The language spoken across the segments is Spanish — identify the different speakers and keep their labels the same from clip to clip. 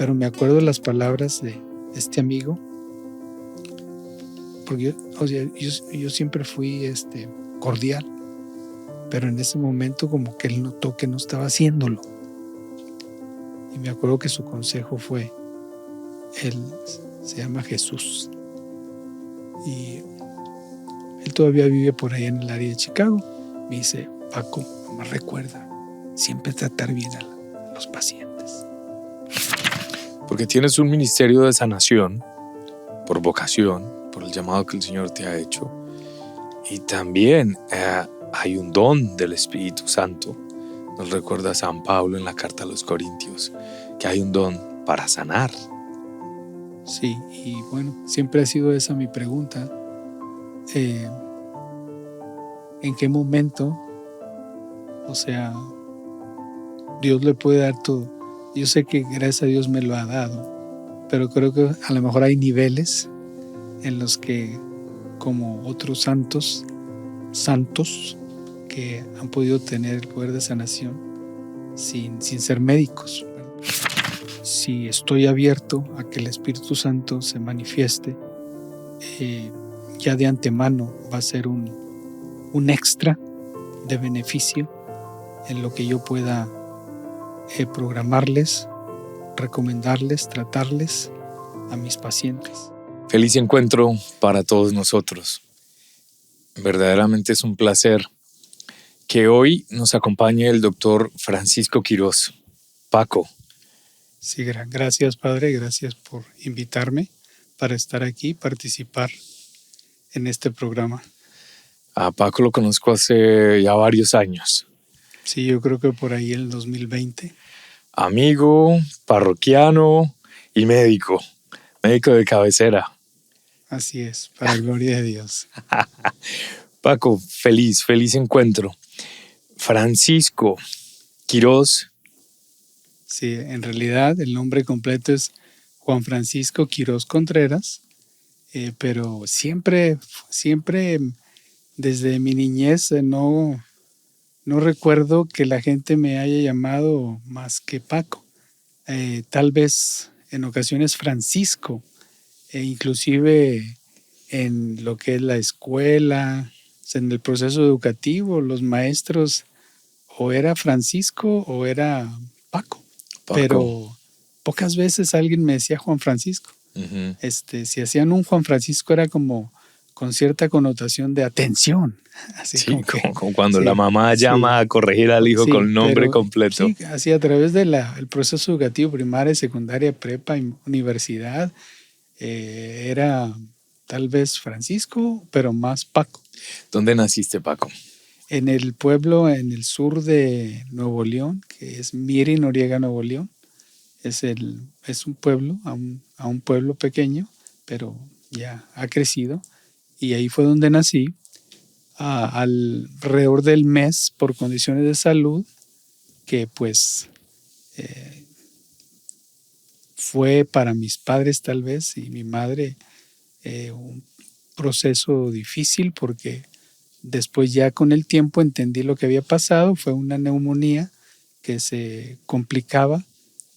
Speaker 1: pero me acuerdo las palabras de este amigo, porque yo siempre fui cordial, pero en ese momento como que él notó que no estaba haciéndolo. Y me acuerdo que su consejo fue, él se llama Jesús, y él todavía vive por ahí en el área de Chicago. Me dice: Paco, nomás recuerda, siempre tratar bien a los pacientes.
Speaker 2: Porque tienes un ministerio de sanación por vocación, por el llamado que el Señor te ha hecho. Y también hay un don del Espíritu Santo. Nos recuerda San Pablo en la carta a los Corintios, que hay un don para sanar.
Speaker 1: Sí, y bueno, siempre ha sido esa mi pregunta. ¿En qué momento, Dios le puede dar todo? Yo sé que gracias a Dios me lo ha dado, pero creo que a lo mejor hay niveles en los que, como otros santos que han podido tener el poder de sanación sin ser médicos. Si estoy abierto a que el Espíritu Santo se manifieste, ya de antemano va a ser un extra de beneficio en lo que yo pueda programarles, recomendarles, tratarles a mis pacientes.
Speaker 2: Feliz encuentro para todos nosotros. Verdaderamente es un placer que hoy nos acompañe el doctor Francisco Quirós. Paco.
Speaker 1: Sí, gracias, Padre, gracias por invitarme para estar aquí y participar en este programa.
Speaker 2: A Paco lo conozco hace ya varios años.
Speaker 1: Sí, yo creo que por ahí el 2020.
Speaker 2: Amigo, parroquiano y médico de cabecera.
Speaker 1: Así es, para la gloria de Dios.
Speaker 2: Paco, feliz encuentro. Francisco Quirós.
Speaker 1: Sí, en realidad el nombre completo es Juan Francisco Quirós Contreras, pero siempre desde mi niñez no recuerdo que la gente me haya llamado más que Paco. Tal vez en ocasiones Francisco, inclusive en lo que es la escuela, en el proceso educativo, los maestros o era Francisco o era Paco. Pero pocas veces alguien me decía Juan Francisco.
Speaker 2: Uh-huh.
Speaker 1: Si hacían un Juan Francisco era como con cierta connotación de atención. Así
Speaker 2: sí,
Speaker 1: como
Speaker 2: cuando la mamá llama a corregir al hijo con nombre completo.
Speaker 1: Sí, así a través del proceso educativo, primaria, secundaria, prepa, universidad, era tal vez Francisco, pero más Paco.
Speaker 2: ¿Dónde naciste, Paco?
Speaker 1: En el pueblo en el sur de Nuevo León, que es Miri, Noriega, Nuevo León. Es un pueblo, a un pueblo pequeño, pero ya ha crecido. Y ahí fue donde nací. Alrededor del mes, por condiciones de salud, que pues fue para mis padres tal vez y mi madre un proceso difícil, porque después ya con el tiempo entendí lo que había pasado. Fue una neumonía que se complicaba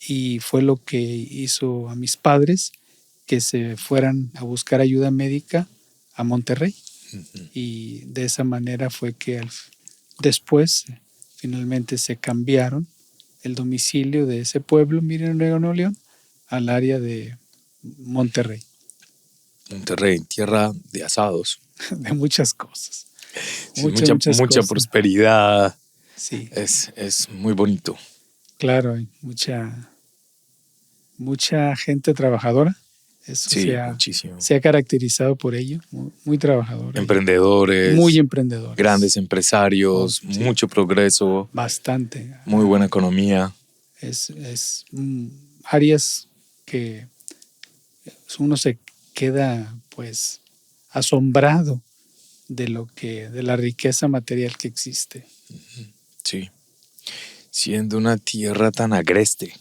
Speaker 1: y fue lo que hizo a mis padres que se fueran a buscar ayuda médica a Monterrey. Uh-huh. Y de esa manera fue que después finalmente se cambiaron el domicilio de ese pueblo, Miriam, Nuevo León, al área de Monterrey.
Speaker 2: Monterrey, tierra de asados.
Speaker 1: De muchas cosas.
Speaker 2: Sí, mucha prosperidad.
Speaker 1: Sí.
Speaker 2: Es muy bonito.
Speaker 1: Claro, hay mucha gente trabajadora. Eso
Speaker 2: sí, muchísimo.
Speaker 1: Se ha caracterizado por ello, muy trabajadora.
Speaker 2: Emprendedores.
Speaker 1: Muy emprendedores.
Speaker 2: Grandes empresarios, sí. Mucho progreso.
Speaker 1: Bastante.
Speaker 2: Muy buena economía.
Speaker 1: Es áreas que uno se queda pues asombrado de la riqueza material que existe.
Speaker 2: Sí. Siendo una tierra tan agreste,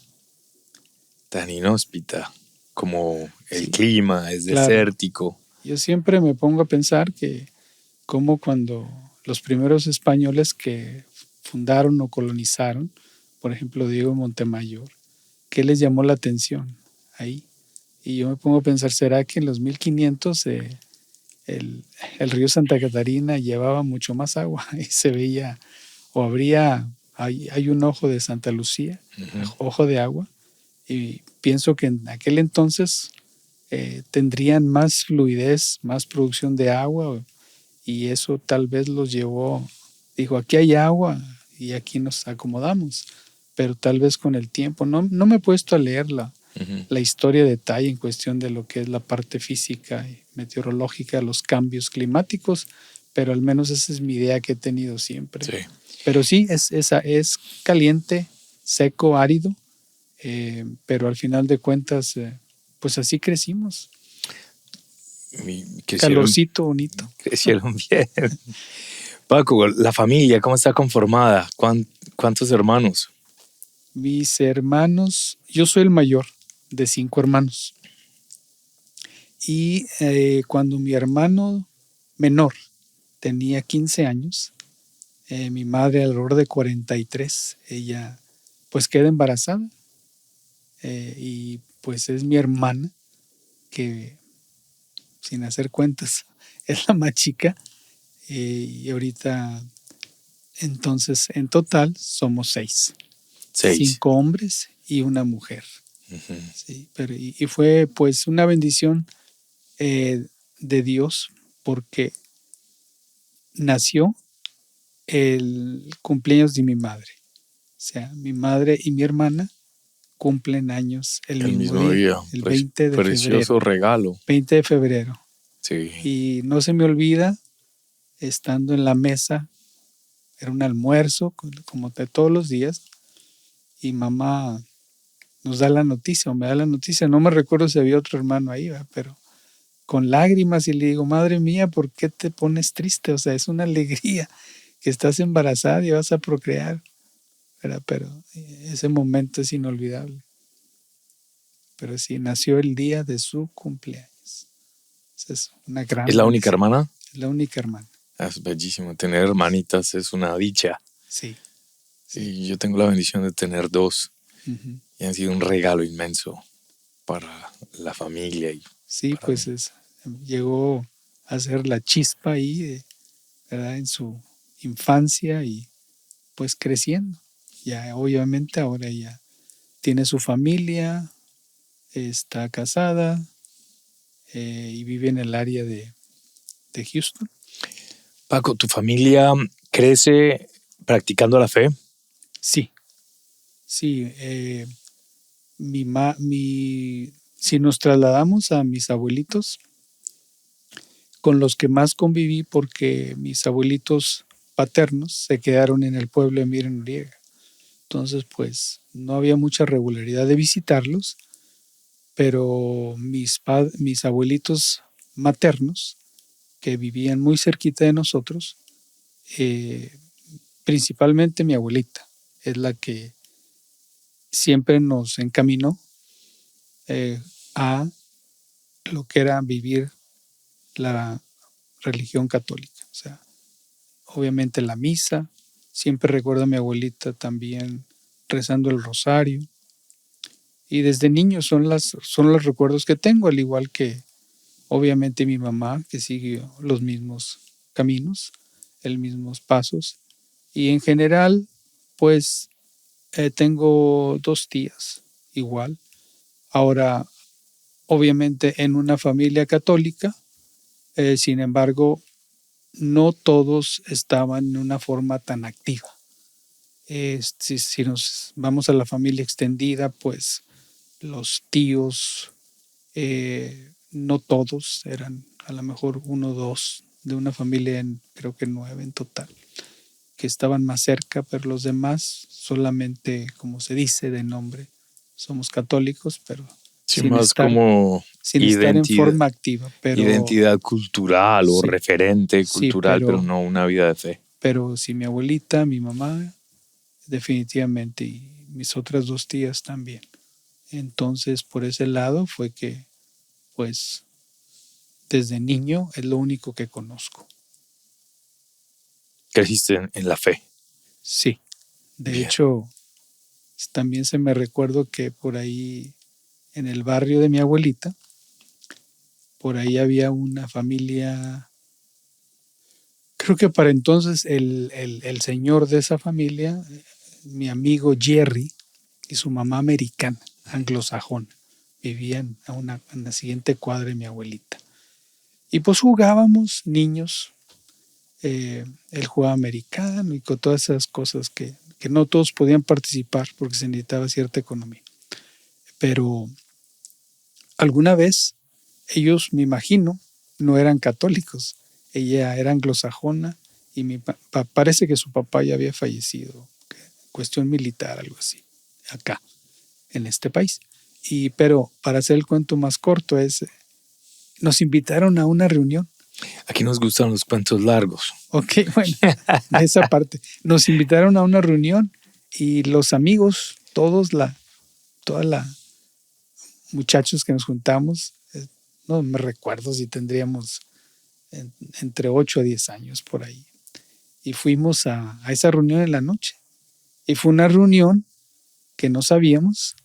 Speaker 2: tan inhóspita, como el clima es desértico.
Speaker 1: Yo siempre me pongo a pensar que como cuando los primeros españoles que fundaron o colonizaron, por ejemplo Diego Montemayor, ¿qué les llamó la atención ahí? Y yo me pongo a pensar, ¿será que en los 1500 el, el río Santa Catarina llevaba mucho más agua y se veía, o hay un ojo de Santa Lucía, ojo de agua, y pienso que en aquel entonces tendrían más fluidez, más producción de agua, y eso tal vez los llevó, dijo, aquí hay agua y aquí nos acomodamos, pero tal vez con el tiempo, no me he puesto a leerla la historia de detalle en cuestión de lo que es la parte física y meteorológica, los cambios climáticos, pero al menos esa es mi idea que he tenido siempre.
Speaker 2: Sí.
Speaker 1: Pero sí, es caliente, seco, árido, pero al final de cuentas, pues así crecimos. Calorcito bonito.
Speaker 2: Crecieron bien. Paco, la familia, ¿cómo está conformada? ¿Cuántos hermanos?
Speaker 1: Mis hermanos, yo soy el mayor de 5 hermanos. Y cuando mi hermano menor tenía 15 años, mi madre alrededor de 43, ella pues queda embarazada. Y pues es mi hermana, que sin hacer cuentas es la más chica. Y ahorita, entonces, en total somos 6. 5 hombres y una mujer. Sí, pero y fue pues una bendición de Dios, porque nació el cumpleaños de mi madre. O sea, mi madre y mi hermana cumplen años el mismo día, el 20 de
Speaker 2: precioso
Speaker 1: febrero.
Speaker 2: Regalo.
Speaker 1: 20 de febrero.
Speaker 2: Sí.
Speaker 1: Y no se me olvida, estando en la mesa, era un almuerzo, como de todos los días, y mamá nos da la noticia, o me da la noticia, no me recuerdo si había otro hermano ahí, pero con lágrimas, y le digo, madre mía, ¿por qué te pones triste? O sea, es una alegría que estás embarazada y vas a procrear, ¿verdad? Pero ese momento es inolvidable. Pero sí, nació el día de su cumpleaños. Es una gran
Speaker 2: ¿Es la única hermana?
Speaker 1: Es la única hermana.
Speaker 2: Es bellísimo. Tener hermanitas es una dicha.
Speaker 1: Sí.
Speaker 2: Y yo tengo la bendición de tener 2. Y han sido un regalo inmenso para la familia.
Speaker 1: Sí, pues llegó a ser la chispa ahí, ¿verdad? En su infancia y pues creciendo. Ya obviamente ahora ya tiene su familia, está casada y vive en el área de Houston.
Speaker 2: Paco, ¿tu familia crece practicando la fe?
Speaker 1: Sí. Si nos trasladamos a mis abuelitos, con los que más conviví, porque mis abuelitos paternos se quedaron en el pueblo de Miren Noriega. Entonces, pues no había mucha regularidad de visitarlos, pero mis abuelitos maternos, que vivían muy cerquita de nosotros, principalmente mi abuelita, es la que siempre nos encaminó a lo que era vivir la religión católica. O sea, obviamente la misa, siempre recuerdo a mi abuelita también rezando el rosario. Y desde niño son los recuerdos que tengo, al igual que obviamente mi mamá, que siguió los mismos caminos, los mismos pasos. Y en general, pues tengo 2 tías igual. Ahora, obviamente en una familia católica, sin embargo, no todos estaban en una forma tan activa. Si nos vamos a la familia extendida, pues los tíos, no todos, eran a lo mejor 1 o 2 de una familia, creo que 9 en total, que estaban más cerca, pero los demás solamente, como se dice de nombre, somos católicos, pero
Speaker 2: sí, más como
Speaker 1: sin estar en forma activa. Pero,
Speaker 2: identidad cultural o referente cultural, pero no una vida de fe.
Speaker 1: Pero sí, mi abuelita, mi mamá, definitivamente, y mis otras 2 tías también. Entonces, por ese lado fue que, pues, desde niño es lo único que conozco.
Speaker 2: ¿Creciste en la fe?
Speaker 1: Sí. De hecho, También se me recuerdo que por ahí, en el barrio de mi abuelita, por ahí había una familia, creo que para entonces el señor de esa familia, mi amigo Jerry, y su mamá americana, anglosajona, vivían en la siguiente cuadra de mi abuelita. Y pues jugábamos niños, él jugaba americano y con todas esas cosas que no todos podían participar porque se necesitaba cierta economía. Pero alguna vez ellos, me imagino, no eran católicos. Ella era anglosajona y parece que su papá ya había fallecido, cuestión militar, algo así, acá, en este país. Pero para hacer el cuento más corto, nos invitaron a una reunión.
Speaker 2: Aquí nos gustan los cuentos largos.
Speaker 1: Ok, bueno, de esa parte. Nos invitaron a una reunión y los amigos, todos muchachos que nos juntamos, no me recuerdo si tendríamos entre 8 a 10 años por ahí. Y fuimos a esa reunión en la noche. Y fue una reunión que no sabíamos,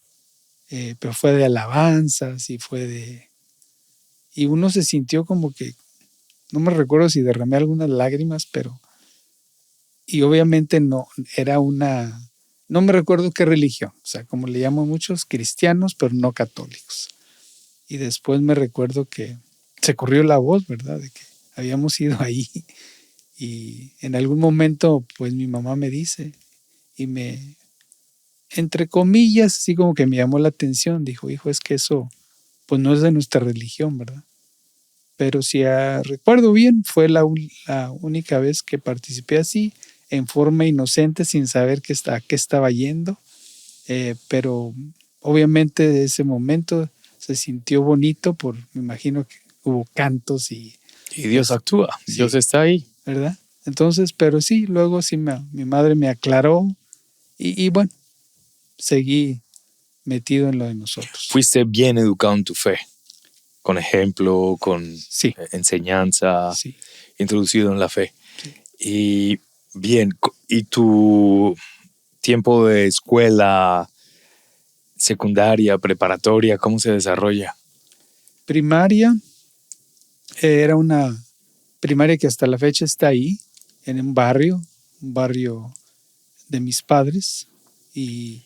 Speaker 1: pero fue de alabanzas y uno se sintió como que, no me recuerdo si derramé algunas lágrimas, y obviamente no me recuerdo qué religión, o sea, como le llaman muchos, cristianos, pero no católicos. Y después me recuerdo que se corrió la voz, ¿verdad? De que habíamos ido ahí. Y en algún momento, pues mi mamá me dice, y entre comillas, así como que me llamó la atención, dijo, hijo, es que eso, pues no es de nuestra religión, ¿verdad? Pero si recuerdo bien, fue la única vez que participé así, en forma inocente, sin saber a qué estaba yendo. Pero obviamente de ese momento se sintió bonito, me imagino que hubo cantos y
Speaker 2: Dios actúa,
Speaker 1: sí,
Speaker 2: Dios está ahí.
Speaker 1: ¿verdad? Entonces, pero sí, luego sí mi madre me aclaró y bueno, seguí metido en lo de nosotros.
Speaker 2: Fuiste bien educado en tu fe, con ejemplo, con
Speaker 1: sí.
Speaker 2: enseñanza,
Speaker 1: Sí.
Speaker 2: introducido en la fe.
Speaker 1: Sí.
Speaker 2: Y bien, ¿y tu tiempo de escuela, secundaria, preparatoria, cómo se desarrolla?
Speaker 1: Primaria, era una primaria que hasta la fecha está ahí, en un barrio de mis padres, y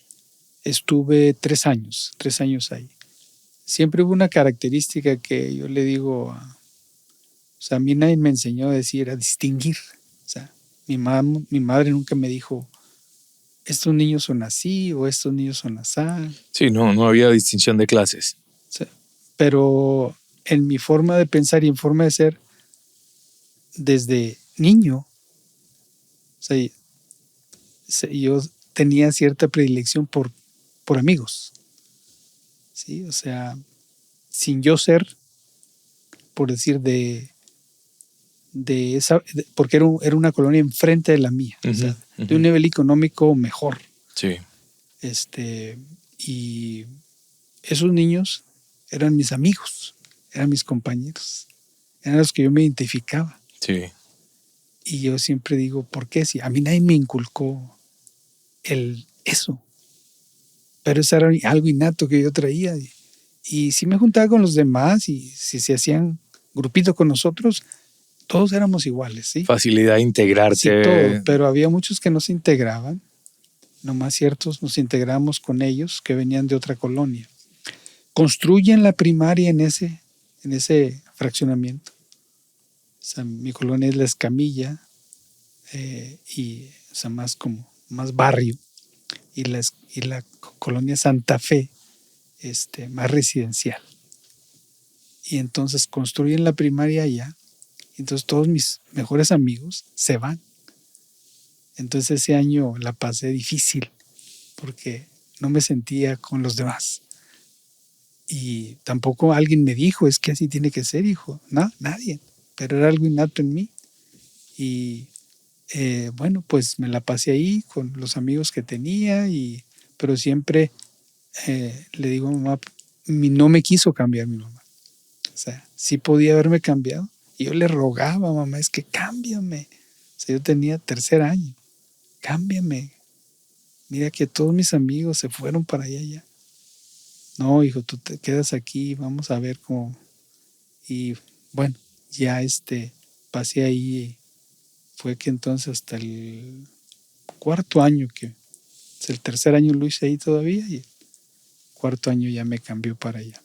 Speaker 1: estuve 3 años ahí. Siempre hubo una característica que yo le digo, o sea, a mí nadie me enseñó a distinguir. O sea, mi madre nunca me dijo, estos niños son así o estos niños son así.
Speaker 2: Sí, no había distinción de clases.
Speaker 1: O sea, pero en mi forma de pensar y en forma de ser, desde niño, o sea, yo tenía cierta predilección por amigos. ¿Sí? O sea, sin yo ser, por decir, porque era una colonia enfrente de la mía, o sea, de un nivel económico mejor.
Speaker 2: Sí.
Speaker 1: Y esos niños eran mis amigos, eran mis compañeros, eran los que yo me identificaba.
Speaker 2: Sí.
Speaker 1: Y yo siempre digo, ¿por qué? Si a mí nadie me inculcó eso. Pero eso era algo innato que yo traía. Y si me juntaba con los demás y si se hacían grupitos con nosotros, todos éramos iguales, ¿sí?
Speaker 2: Facilidad de integrarte.
Speaker 1: Sí, todo, pero había muchos que no se integraban, nomás ciertos nos integramos con ellos que venían de otra colonia. Construyen la primaria en ese fraccionamiento. O sea, mi colonia es La Escamilla, y o sea, más barrio, y la colonia Santa Fe, más residencial. Y entonces construyen la primaria allá. Entonces todos mis mejores amigos se van. Entonces ese año la pasé difícil porque no me sentía con los demás. Y tampoco alguien me dijo, es que así tiene que ser, hijo. No, nadie. Pero era algo innato en mí. Y bueno, pues me la pasé ahí con los amigos que tenía, pero siempre le digo a mamá, no me quiso cambiar mi mamá. O sea, sí podía haberme cambiado. Y yo le rogaba, mamá, es que cámbiame. O sea, yo tenía 3er año. Cámbiame. Mira que todos mis amigos se fueron para allá ya. No, hijo, tú te quedas aquí, vamos a ver cómo. Y bueno, ya pasé ahí. Fue que entonces hasta el cuarto año, que es el tercer año lo hice ahí todavía, y el cuarto año ya me cambió para allá.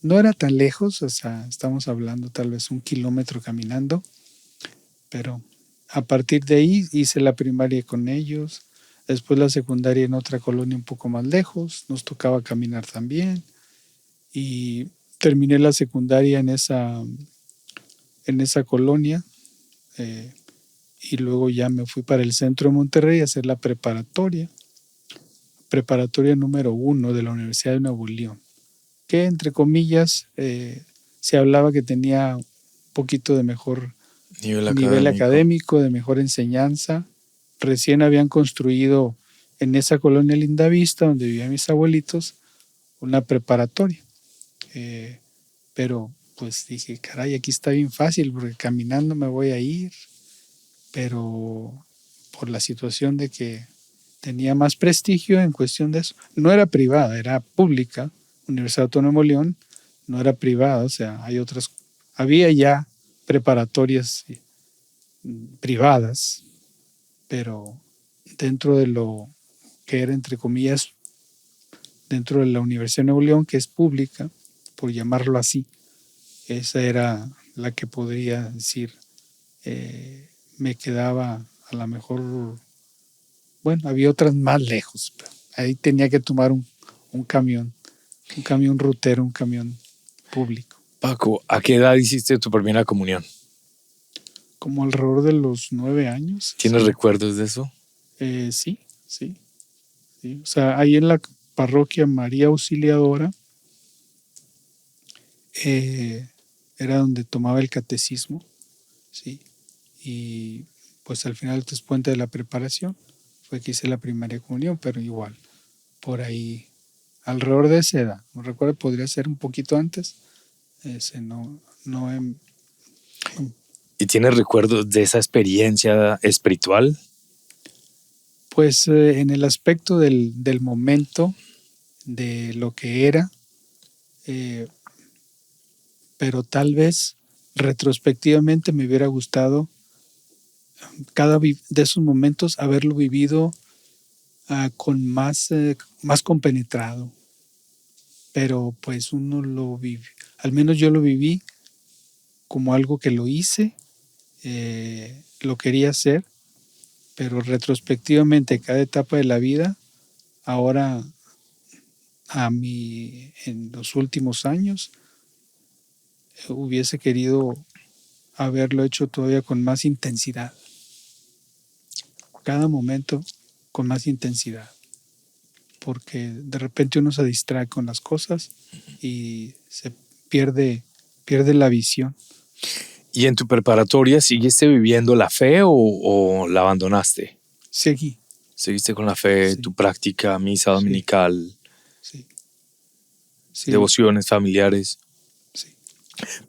Speaker 1: No era tan lejos, o sea, estamos hablando tal vez 1 kilómetro caminando, pero a partir de ahí hice la primaria con ellos, después la secundaria en otra colonia un poco más lejos, nos tocaba caminar también, y terminé la secundaria en esa colonia, eh, y luego ya me fui para el centro de Monterrey a hacer la preparatoria número 1 de la Universidad de Nuevo León, que entre comillas se hablaba que tenía un poquito de mejor
Speaker 2: Nivel
Speaker 1: nivel
Speaker 2: académico.
Speaker 1: académico, de mejor enseñanza. Recién habían construido en esa colonia Lindavista, donde vivían mis abuelitos, una preparatoria. Pero pues dije, caray, aquí está bien fácil, porque caminando me voy a ir, pero por la situación de que tenía más prestigio en cuestión de eso. No era privada, era pública, Universidad Autónoma de León, no era privada, o sea, había ya preparatorias privadas, pero dentro de lo que era, entre comillas, dentro de la Universidad de Nuevo León, que es pública, por llamarlo así, esa era la que podría decir, me quedaba a lo mejor, bueno, había otras más lejos, pero ahí tenía que tomar un camión rutero, un camión público.
Speaker 2: Paco, ¿a qué edad hiciste tu primera comunión?
Speaker 1: Como alrededor de los 9 años.
Speaker 2: ¿Tienes
Speaker 1: Sí.
Speaker 2: recuerdos de eso?
Speaker 1: Sí, sí, sí. O sea, ahí en la parroquia María Auxiliadora era donde tomaba el catecismo, sí. Y pues al final, después de la preparación, fue que hice la primera comunión, pero igual, por ahí, alrededor de esa edad. No recuerdo, podría ser un poquito antes. No,
Speaker 2: ¿Y tienes recuerdos de esa experiencia espiritual?
Speaker 1: pues en el aspecto del momento, de lo que era, eh, pero tal vez retrospectivamente me hubiera gustado cada de esos momentos haberlo vivido con más compenetrado, pero pues uno lo vive, al menos yo lo viví como algo que lo hice, lo quería hacer, pero retrospectivamente cada etapa de la vida, ahora en los últimos años, hubiese querido haberlo hecho todavía con más intensidad, cada momento con más intensidad, porque de repente uno se distrae con las cosas y se pierde la visión.
Speaker 2: ¿Y en tu preparatoria seguiste viviendo la fe o la abandonaste?
Speaker 1: Seguí.
Speaker 2: ¿Seguiste con la fe,
Speaker 1: Sí,
Speaker 2: tu práctica, misa
Speaker 1: sí,
Speaker 2: dominical,
Speaker 1: sí, sí,
Speaker 2: devociones familiares?
Speaker 1: sí.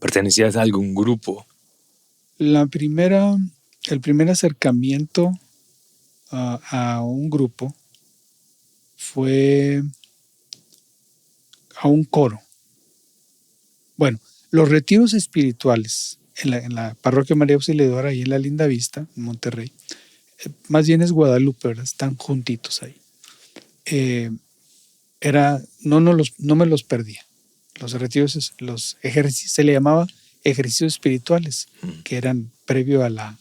Speaker 2: ¿Pertenecías a algún grupo?
Speaker 1: El primer acercamiento a un grupo fue a un coro. Bueno, los retiros espirituales en la parroquia María Auxiliadora, ahí en la Linda Vista, en Monterrey, más bien es Guadalupe, ¿verdad? Están juntitos ahí. No me los perdía. Los retiros, los ejercicios, se le llamaba ejercicios espirituales, que eran previo a la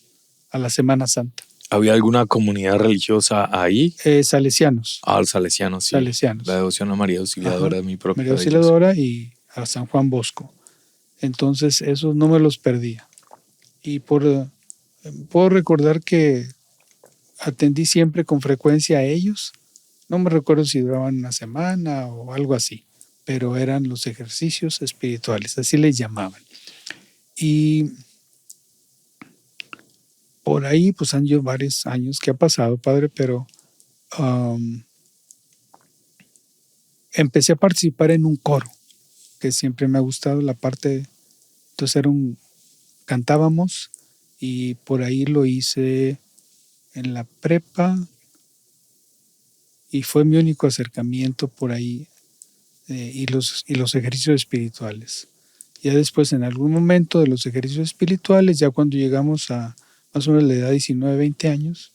Speaker 1: Semana Santa.
Speaker 2: ¿Había alguna comunidad religiosa ahí?
Speaker 1: Salesianos.
Speaker 2: Los salesianos, sí.
Speaker 1: Salesianos.
Speaker 2: La devoción a María Auxiliadora de mi propia
Speaker 1: María Auxiliadora y a San Juan Bosco. Entonces, esos no me los perdía. Y puedo recordar que atendí siempre con frecuencia a ellos. No me recuerdo si duraban una semana o algo así, pero eran los ejercicios espirituales, así les llamaban. Y por ahí, pues han ido varios años que ha pasado, padre, pero empecé a participar en un coro, que siempre me ha gustado la parte. Entonces cantábamos, y por ahí lo hice en la prepa, y fue mi único acercamiento por ahí, y los ejercicios espirituales. Ya después, en algún momento de los ejercicios espirituales, ya cuando llegamos a más o menos la edad de 19, 20 años,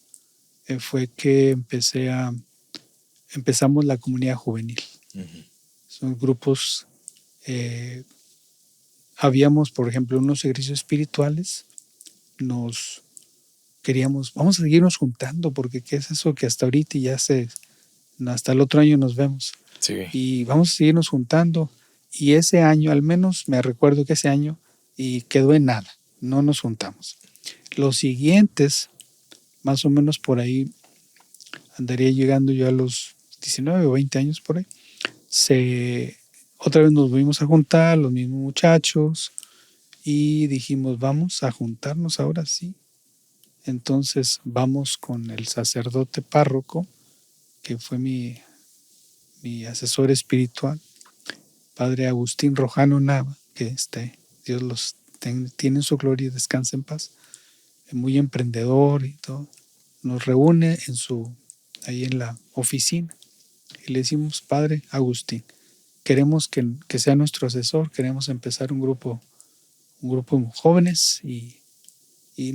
Speaker 1: fue que empezamos la comunidad juvenil. Son grupos, habíamos, por ejemplo, unos ejercicios espirituales, nos queríamos, vamos a seguirnos juntando, porque ¿qué es eso que hasta ahorita y hasta el otro año nos vemos?
Speaker 2: Sí.
Speaker 1: Y vamos a seguirnos juntando. Y ese año, al menos me recuerdo que ese año, y quedó en nada, no nos juntamos. Los siguientes, más o menos por ahí, andaría llegando yo a los 19 o 20 años por ahí, otra vez nos volvimos a juntar, los mismos muchachos, y dijimos, vamos a juntarnos ahora sí. Entonces vamos con el sacerdote párroco, que fue mi asesor espiritual, padre Agustín Rojano Nava, que Dios los tiene en su gloria y descansa en paz, muy emprendedor y todo. Nos reúne ahí en la oficina y le decimos, padre Agustín, queremos que sea nuestro asesor, queremos empezar un grupo de jóvenes, y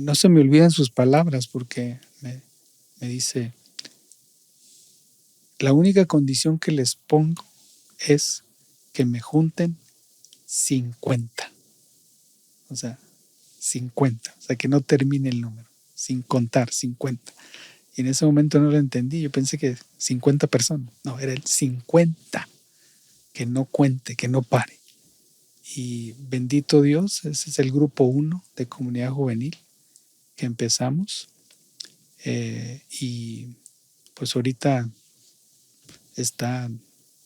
Speaker 1: no se me olvidan sus palabras, porque me dice, la única condición que les pongo es que me junten 50. O sea, 50. O sea, que no termine el número, sin contar, 50. Y en ese momento no lo entendí. Yo pensé que 50 personas. No, era el 50. Que no cuente, que no pare. Y bendito Dios, ese es el grupo 1 de comunidad juvenil que empezamos. Y pues ahorita está,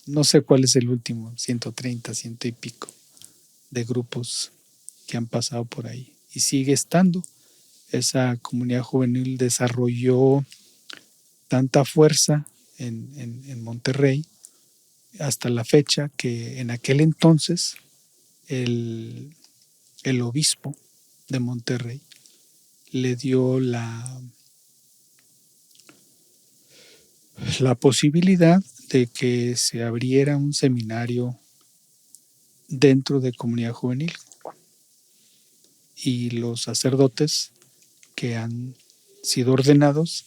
Speaker 1: no sé cuál es el último, 130, ciento y pico de grupos que han pasado por ahí. Y sigue estando. Esa comunidad juvenil desarrolló tanta fuerza en Monterrey hasta la fecha que en aquel entonces el obispo de Monterrey le dio la posibilidad de que se abriera un seminario dentro de comunidad juvenil, y los sacerdotes que han sido ordenados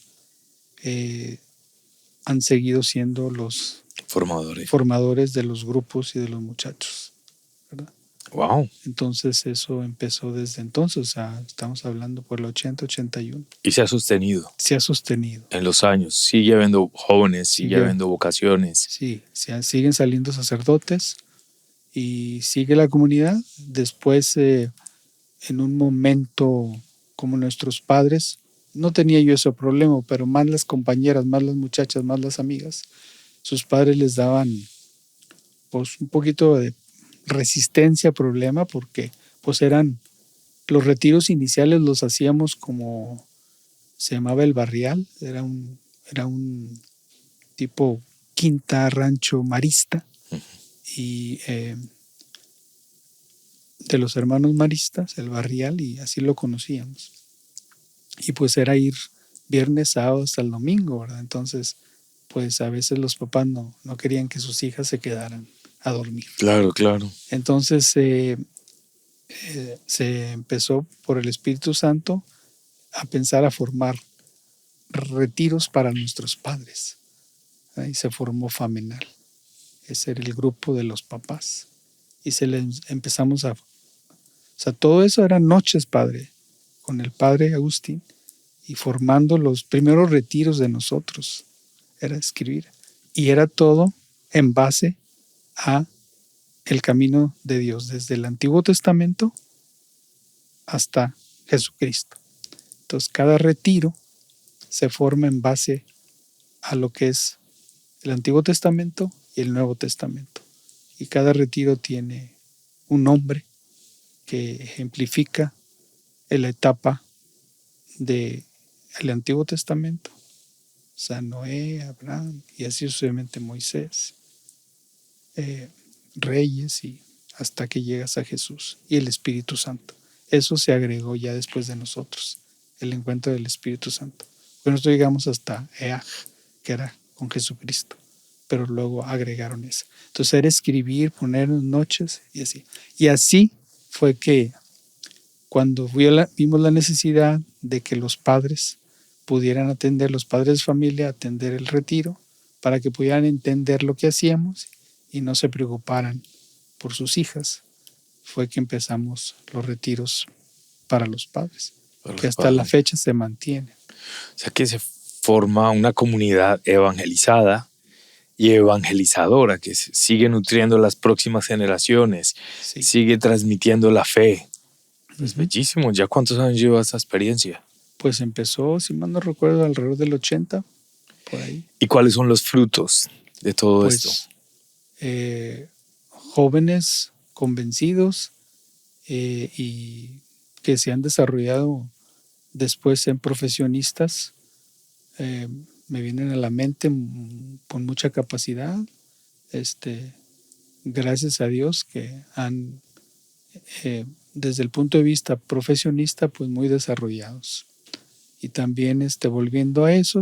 Speaker 1: han seguido siendo los formadores de los grupos y de los muchachos, ¿verdad?
Speaker 2: Wow.
Speaker 1: Entonces eso empezó desde entonces, o sea, estamos hablando por el 80, 81.
Speaker 2: Y se ha sostenido.
Speaker 1: Se ha sostenido.
Speaker 2: En los años. Sigue habiendo jóvenes, sigue habiendo vocaciones.
Speaker 1: Sí, siguen saliendo sacerdotes y sigue la comunidad. Después, en un momento como nuestros padres, no tenía yo ese problema, pero más las compañeras, más las muchachas, más las amigas, sus padres les daban pues un poquito de resistencia, problema, porque pues eran los retiros iniciales, los hacíamos como se llamaba el barrial, era un tipo quinta, rancho marista, y de los hermanos maristas, el barrial, y así lo conocíamos. Y pues era ir viernes, sábado hasta el domingo, ¿verdad? Entonces, pues a veces los papás no querían que sus hijas se quedaran a dormir.
Speaker 2: Claro, claro.
Speaker 1: Entonces se empezó por el Espíritu Santo a pensar a formar retiros para nuestros padres. Y se formó Famenal. Ese era el grupo de los papás. Y empezamos a... O sea, todo eso eran noches, padre, con el padre Agustín, y formando los primeros retiros de nosotros. Era escribir. Y era todo en base a el camino de Dios, desde el Antiguo Testamento hasta Jesucristo. Entonces, cada retiro se forma en base a lo que es el Antiguo Testamento y el Nuevo Testamento. Y cada retiro tiene un nombre que ejemplifica la etapa del Antiguo Testamento. O sea, Noé, Abraham y así sucesivamente Moisés, reyes, y hasta que llegas a Jesús y el Espíritu Santo. Eso se agregó ya después de nosotros, el encuentro del Espíritu Santo. Bueno, nosotros llegamos hasta Eaj, que era con Jesucristo, pero luego agregaron eso. Entonces era escribir, poner noches y así. Y así fue que cuando vimos la necesidad de que los padres pudieran atender, los padres de familia, atender el retiro, para que pudieran entender lo que hacíamos y no se preocuparan por sus hijas, fue que empezamos los retiros para los padres, que hasta la fecha se mantienen.
Speaker 2: O sea que se forma una comunidad evangelizada y evangelizadora que sigue nutriendo las próximas generaciones,
Speaker 1: Sí.
Speaker 2: sigue transmitiendo la fe. Es bellísimo. ¿Ya cuántos años lleva esa experiencia?
Speaker 1: Pues empezó, si mal no recuerdo, alrededor del 80, por ahí.
Speaker 2: ¿Y cuáles son los frutos de todo esto?
Speaker 1: Jóvenes convencidos y que se han desarrollado después en profesionistas, me vienen a la mente con mucha capacidad, gracias a Dios que han, desde el punto de vista profesionista, pues muy desarrollados. Y también volviendo a eso,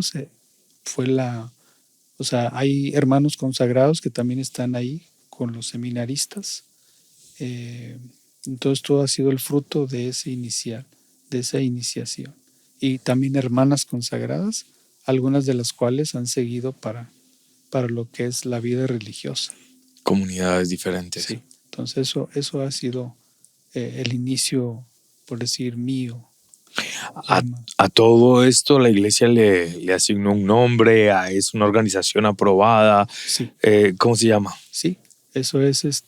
Speaker 1: hay hermanos consagrados que también están ahí con los seminaristas. Entonces todo ha sido el fruto de esa iniciación. Y también hermanas consagradas, algunas de las cuales han seguido para lo que es la vida religiosa.
Speaker 2: Comunidades diferentes.
Speaker 1: Sí. Entonces eso ha sido el inicio, por decir, mío.
Speaker 2: A todo esto la iglesia le asignó un nombre, es una organización aprobada.
Speaker 1: Sí.
Speaker 2: ¿Cómo se llama?
Speaker 1: Sí, eso es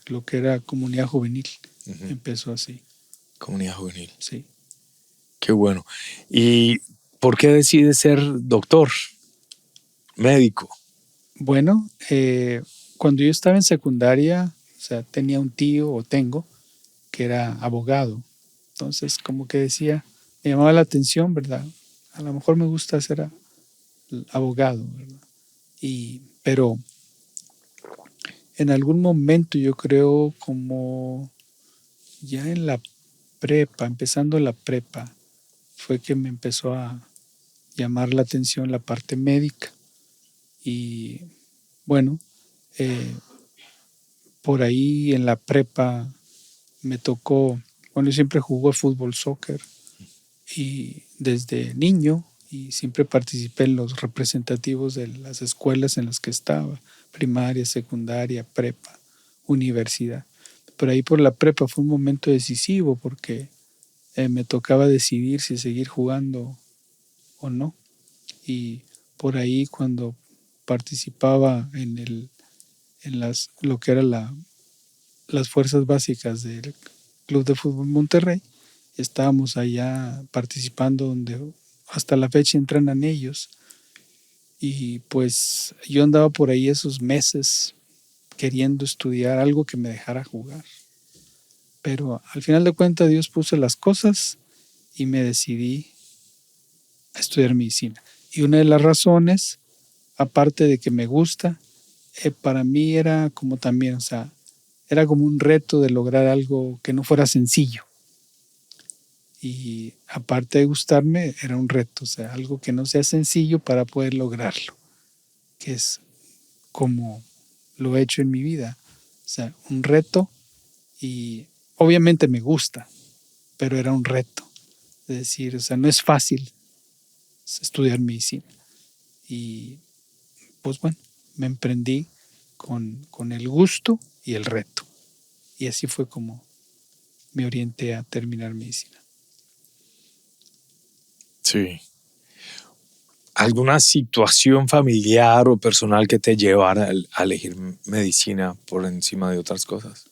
Speaker 1: lo que era comunidad juvenil. Empezó así.
Speaker 2: Comunidad juvenil.
Speaker 1: Sí.
Speaker 2: Qué bueno. ¿Y por qué decides ser doctor, médico?
Speaker 1: Bueno, cuando yo estaba en secundaria, tenía un tío, o tengo, que era abogado. Entonces, como que decía, me llamaba la atención, ¿verdad? A lo mejor me gusta ser abogado, ¿verdad? Pero en algún momento, yo creo, como ya en la prepa, empezando la prepa, fue que me empezó a llamar la atención la parte médica. Y bueno, por ahí en la prepa me tocó, yo siempre jugué fútbol, soccer, y desde niño, y siempre participé en los representativos de las escuelas en las que estaba, primaria, secundaria, prepa, universidad. Pero ahí por la prepa fue un momento decisivo porque me tocaba decidir si seguir jugando o no. Y por ahí cuando participaba en lo que eran las fuerzas básicas del Club de Fútbol Monterrey, estábamos allá participando donde hasta la fecha entrenan ellos. Y pues yo andaba por ahí esos meses queriendo estudiar algo que me dejara jugar. Pero al final de cuentas Dios puso las cosas y me decidí a estudiar medicina. Y una de las razones, aparte de que me gusta, para mí era como también, era como un reto de lograr algo que no fuera sencillo. Y aparte de gustarme, era un reto, algo que no sea sencillo para poder lograrlo, que es como lo he hecho en mi vida. Un reto, y obviamente me gusta, pero era un reto. Es decir, no es fácil estudiar medicina. Y pues bueno, me emprendí con el gusto y el reto. Y así fue como me orienté a terminar medicina.
Speaker 2: Sí. ¿Alguna situación familiar o personal que te llevara a elegir medicina por encima de otras cosas?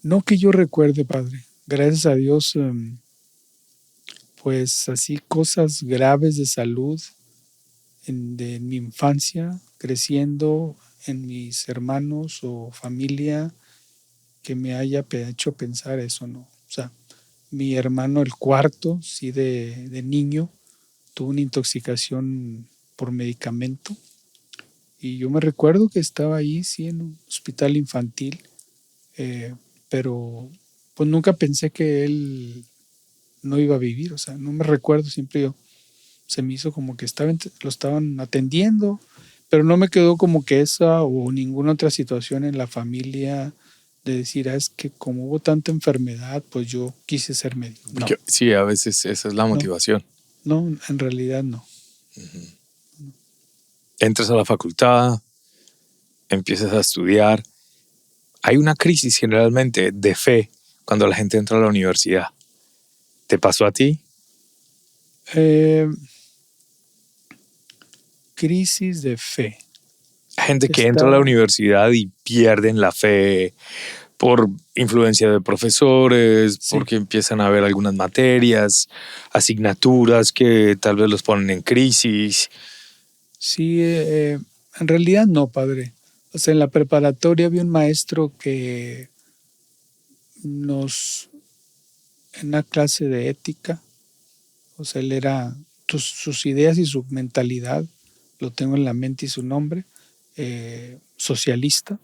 Speaker 1: No que yo recuerde, padre. Gracias a Dios, pues así cosas graves de salud de mi infancia, creciendo, en mis hermanos o familia, que me haya hecho pensar eso, ¿no? Mi hermano, el cuarto, sí, de niño, tuvo una intoxicación por medicamento. Y yo me recuerdo que estaba ahí, sí, en un hospital infantil, pero pues nunca pensé que él no iba a vivir, no me recuerdo, siempre se me hizo como que lo estaban atendiendo, Pero no me quedó como que esa o ninguna otra situación en la familia de decir, es que como hubo tanta enfermedad, pues yo quise ser médico. No,
Speaker 2: Porque sí, a veces esa es la motivación.
Speaker 1: no, en realidad no.
Speaker 2: Entras a la facultad, empiezas a estudiar. Hay una crisis generalmente de fe cuando la gente entra a la universidad. ¿Te pasó a ti?
Speaker 1: Eh, crisis de fe.
Speaker 2: Gente que entra a la universidad y pierden la fe por influencia de profesores,
Speaker 1: Sí.
Speaker 2: porque empiezan a haber algunas materias, asignaturas que tal vez los ponen en crisis.
Speaker 1: Sí, en realidad no, padre. O sea, en la preparatoria había un maestro que en una clase de ética, o sea, él era sus ideas y su mentalidad, lo tengo en la mente y su nombre, socialista,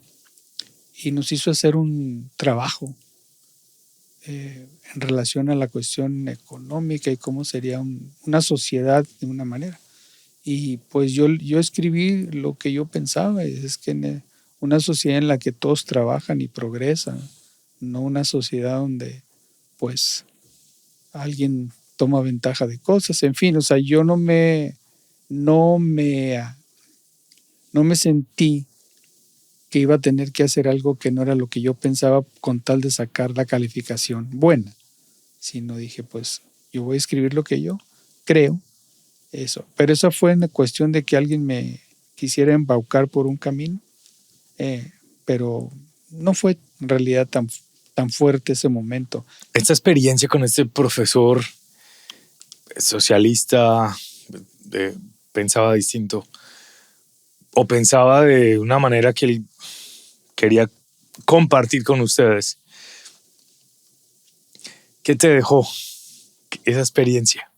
Speaker 1: y nos hizo hacer un trabajo en relación a la cuestión económica y cómo sería una sociedad de una manera. Y pues yo escribí lo que yo pensaba, es que en una sociedad en la que todos trabajan y progresan, no una sociedad donde pues alguien toma ventaja de cosas, en fin, o sea, yo no me, no me sentí que iba a tener que hacer algo que no era lo que yo pensaba con tal de sacar la calificación buena, sino dije, pues yo voy a escribir lo que yo creo, eso. Pero esa fue una cuestión de que alguien me quisiera embaucar por un camino, pero no fue en realidad tan fuerte ese momento.
Speaker 2: Esta experiencia con este profesor socialista pensaba distinto o pensaba de una manera que él quería compartir con ustedes. ¿Qué te dejó esa experiencia?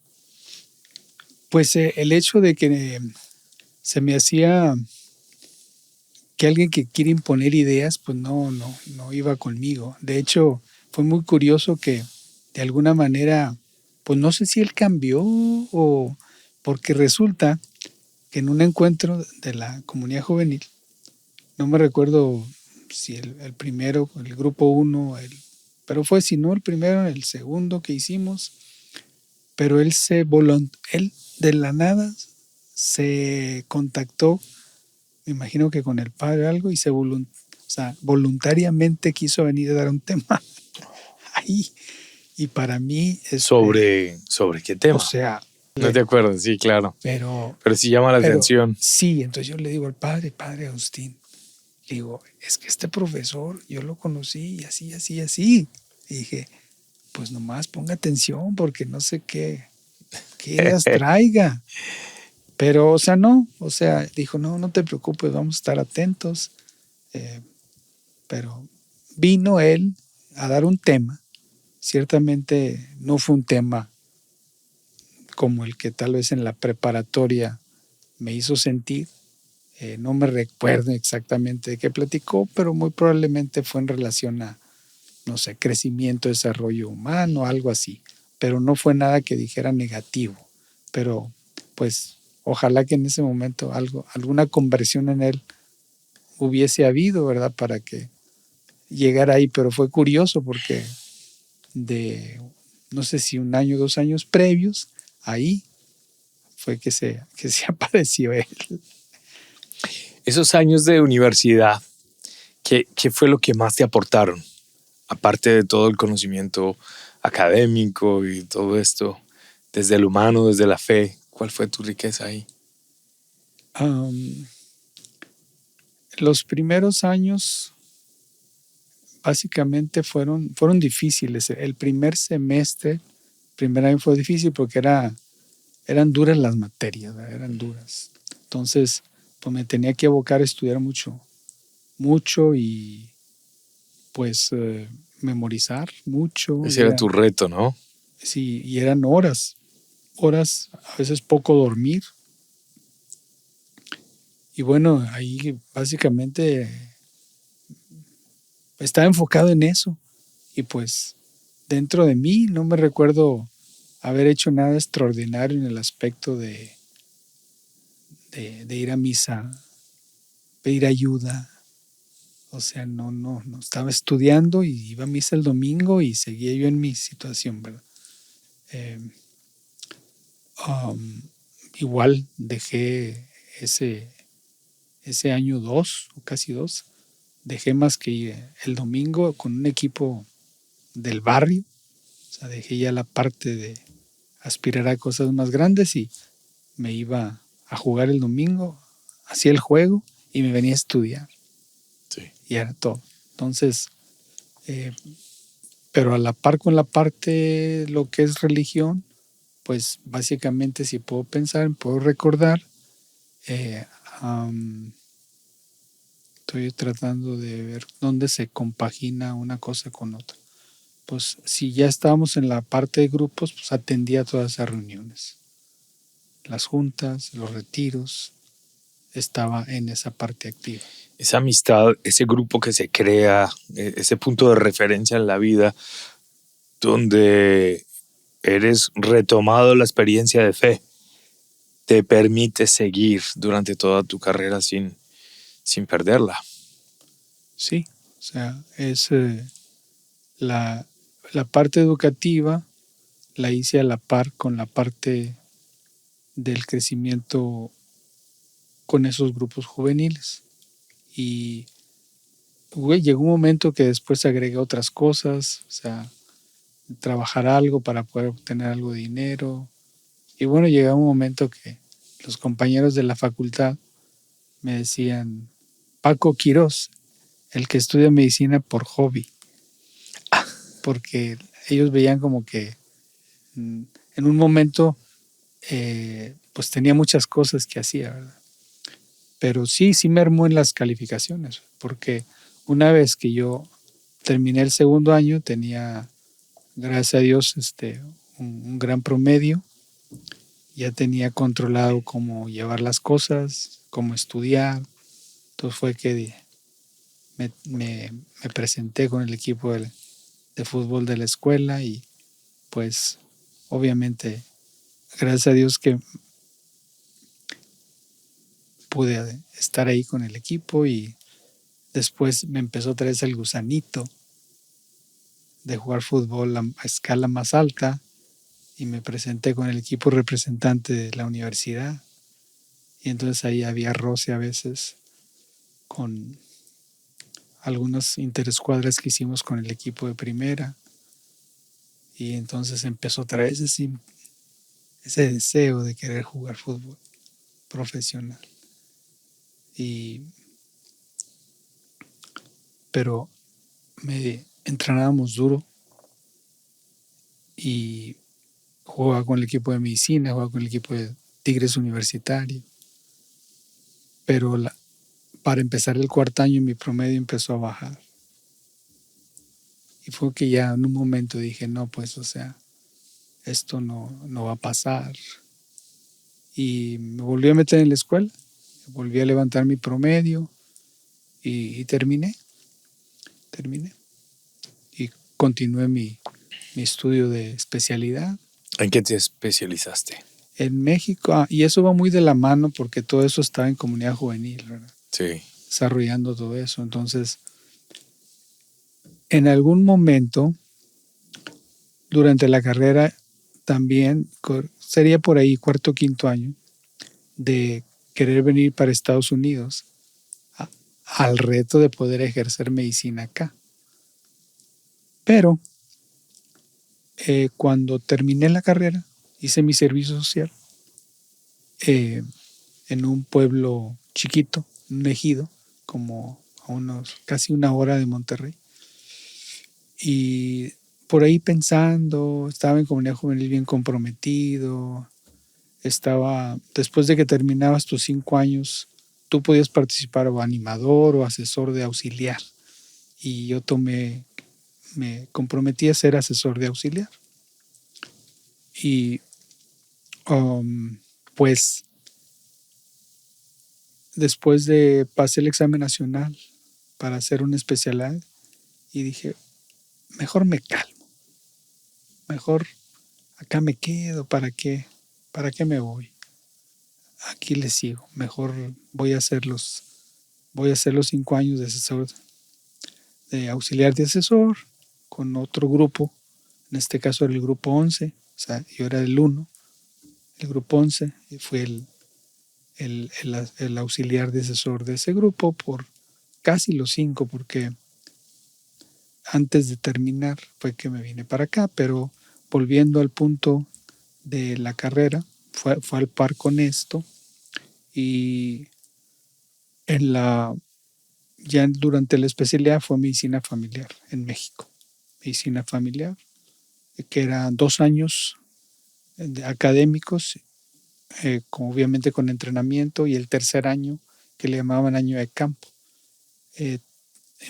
Speaker 1: Pues el hecho de que se me hacía que alguien que quiere imponer ideas, pues no iba conmigo. De hecho, fue muy curioso que de alguna manera, pues no sé si él cambió o porque resulta que en un encuentro de la comunidad juvenil, no me recuerdo si el primero, el grupo uno, pero fue si no el primero, el segundo que hicimos, pero él de la nada se contactó, me imagino que con el padre o algo, y o sea, voluntariamente quiso venir a dar un tema ahí. Y para mí,
Speaker 2: ¿Sobre qué tema?
Speaker 1: o sea,
Speaker 2: No te acuerdas, sí, claro.
Speaker 1: Pero
Speaker 2: sí llama la atención.
Speaker 1: Sí, entonces yo le digo al padre Agustín, le digo, es que este profesor yo lo conocí y así, así, así. Y dije, pues nomás ponga atención porque no sé qué ideas traiga. Pero, o sea, no, o sea, dijo, no te preocupes, vamos a estar atentos. Pero vino él a dar un tema. Ciertamente no fue un tema como el que tal vez en la preparatoria me hizo sentir. No me recuerdo exactamente de qué platicó, pero muy probablemente fue en relación a, no sé, crecimiento, desarrollo humano, algo así. Pero no fue nada que dijera negativo. Pero pues ojalá que en ese momento alguna conversión en él hubiese habido, ¿verdad? Para que llegara ahí. Pero fue curioso porque no sé si un año, 2 años previos, ahí fue que se apareció él.
Speaker 2: Esos años de universidad, ¿qué fue lo que más te aportaron? Aparte de todo el conocimiento académico y todo esto, desde el humano, desde la fe, ¿cuál fue tu riqueza ahí?
Speaker 1: Los primeros años básicamente fueron difíciles. El primer año fue difícil porque eran duras las materias, ¿verdad? Eran duras. Entonces, pues me tenía que abocar a estudiar mucho y pues memorizar mucho.
Speaker 2: Ese era tu reto, ¿no?
Speaker 1: Sí, y eran horas, a veces poco dormir. Y bueno, ahí básicamente estaba enfocado en eso. Y pues dentro de mí no me recuerdo haber hecho nada extraordinario en el aspecto de ir a misa pedir ayuda. O sea, no estaba estudiando y iba a misa el domingo y seguía yo en mi situación, ¿verdad? Eh, um, Igual dejé ese año dos, o casi dos, dejé más que el domingo con un equipo del barrio. O sea, dejé ya la parte de aspirar a cosas más grandes y me iba a jugar el domingo, hacía el juego y me venía a estudiar.
Speaker 2: Sí.
Speaker 1: Y era todo. Entonces, pero a la par con la parte, lo que es religión, pues básicamente si puedo pensar, puedo recordar, eh, um, estoy tratando de ver dónde se compagina una cosa con otra. Pues si ya estábamos en la parte de grupos, pues atendía todas esas reuniones, las juntas, los retiros, estaba en esa parte activa.
Speaker 2: Esa amistad, ese grupo que se crea, ese punto de referencia en la vida donde eres retomado la experiencia de fe, te permite seguir durante toda tu carrera sin perderla.
Speaker 1: Sí, o sea, es la, la parte educativa la hice a la par con la parte del crecimiento con esos grupos juveniles. Y llegó un momento que después agregué otras cosas, o sea, trabajar algo para poder obtener algo de dinero. Y bueno, llegó un momento que los compañeros de la facultad me decían, Paco Quirós, el que estudia medicina por hobby, porque ellos veían como que en un momento pues tenía muchas cosas que hacía, ¿verdad? Pero sí me armó en las calificaciones, porque una vez que yo terminé el segundo año, tenía, gracias a Dios, un gran promedio, ya tenía controlado cómo llevar las cosas, cómo estudiar. Entonces fue que me presenté con el equipo de fútbol de la escuela y pues obviamente, gracias a Dios que pude estar ahí con el equipo y después me empezó otra vez el gusanito de jugar fútbol a escala más alta y me presenté con el equipo representante de la universidad y entonces ahí había roce a veces con algunas interescuadras que hicimos con el equipo de primera y entonces empezó otra vez ese deseo de querer jugar fútbol profesional. Pero me entrenábamos duro y jugaba con el equipo de medicina, jugaba con el equipo de Tigres Universitario, pero para empezar el cuarto año mi promedio empezó a bajar. Y fue que ya en un momento dije, no, pues, o sea, esto no va a pasar. Y me volví a meter en la escuela, volví a levantar mi promedio y terminé. Y continué mi estudio de especialidad.
Speaker 2: ¿En qué te especializaste?
Speaker 1: En México, y eso va muy de la mano porque todo eso estaba en comunidad juvenil, ¿verdad?
Speaker 2: Sí.
Speaker 1: Desarrollando todo eso. Entonces, en algún momento, durante la carrera, también sería por ahí cuarto o quinto año, de querer venir para Estados Unidos al reto de poder ejercer medicina acá. Pero cuando terminé la carrera, hice mi servicio social en un pueblo chiquito, un ejido, como a unos casi una hora de Monterrey. Y por ahí pensando, estaba en comunidad juvenil bien comprometido, después de que terminabas tus 5 años, tú podías participar o animador o asesor de auxiliar. Y yo me comprometí a ser asesor de auxiliar. Y pues después de pasé el examen nacional para hacer una especialidad y dije, mejor me calmo, mejor acá me quedo, ¿para qué me voy? Aquí le sigo, mejor voy voy a hacer los 5 años de asesor, de auxiliar de asesor, con otro grupo. En este caso era el grupo 11, o sea, yo era el 1, el grupo 11, y fui el auxiliar de asesor de ese grupo por casi los 5, porque antes de terminar fue que me vine para acá, pero volviendo al punto de la carrera, fue al par con esto, y en la, ya durante la especialidad fue medicina familiar en México. Medicina familiar, que eran 2 años académicos, obviamente con entrenamiento, y el tercer año que le llamaban año de campo.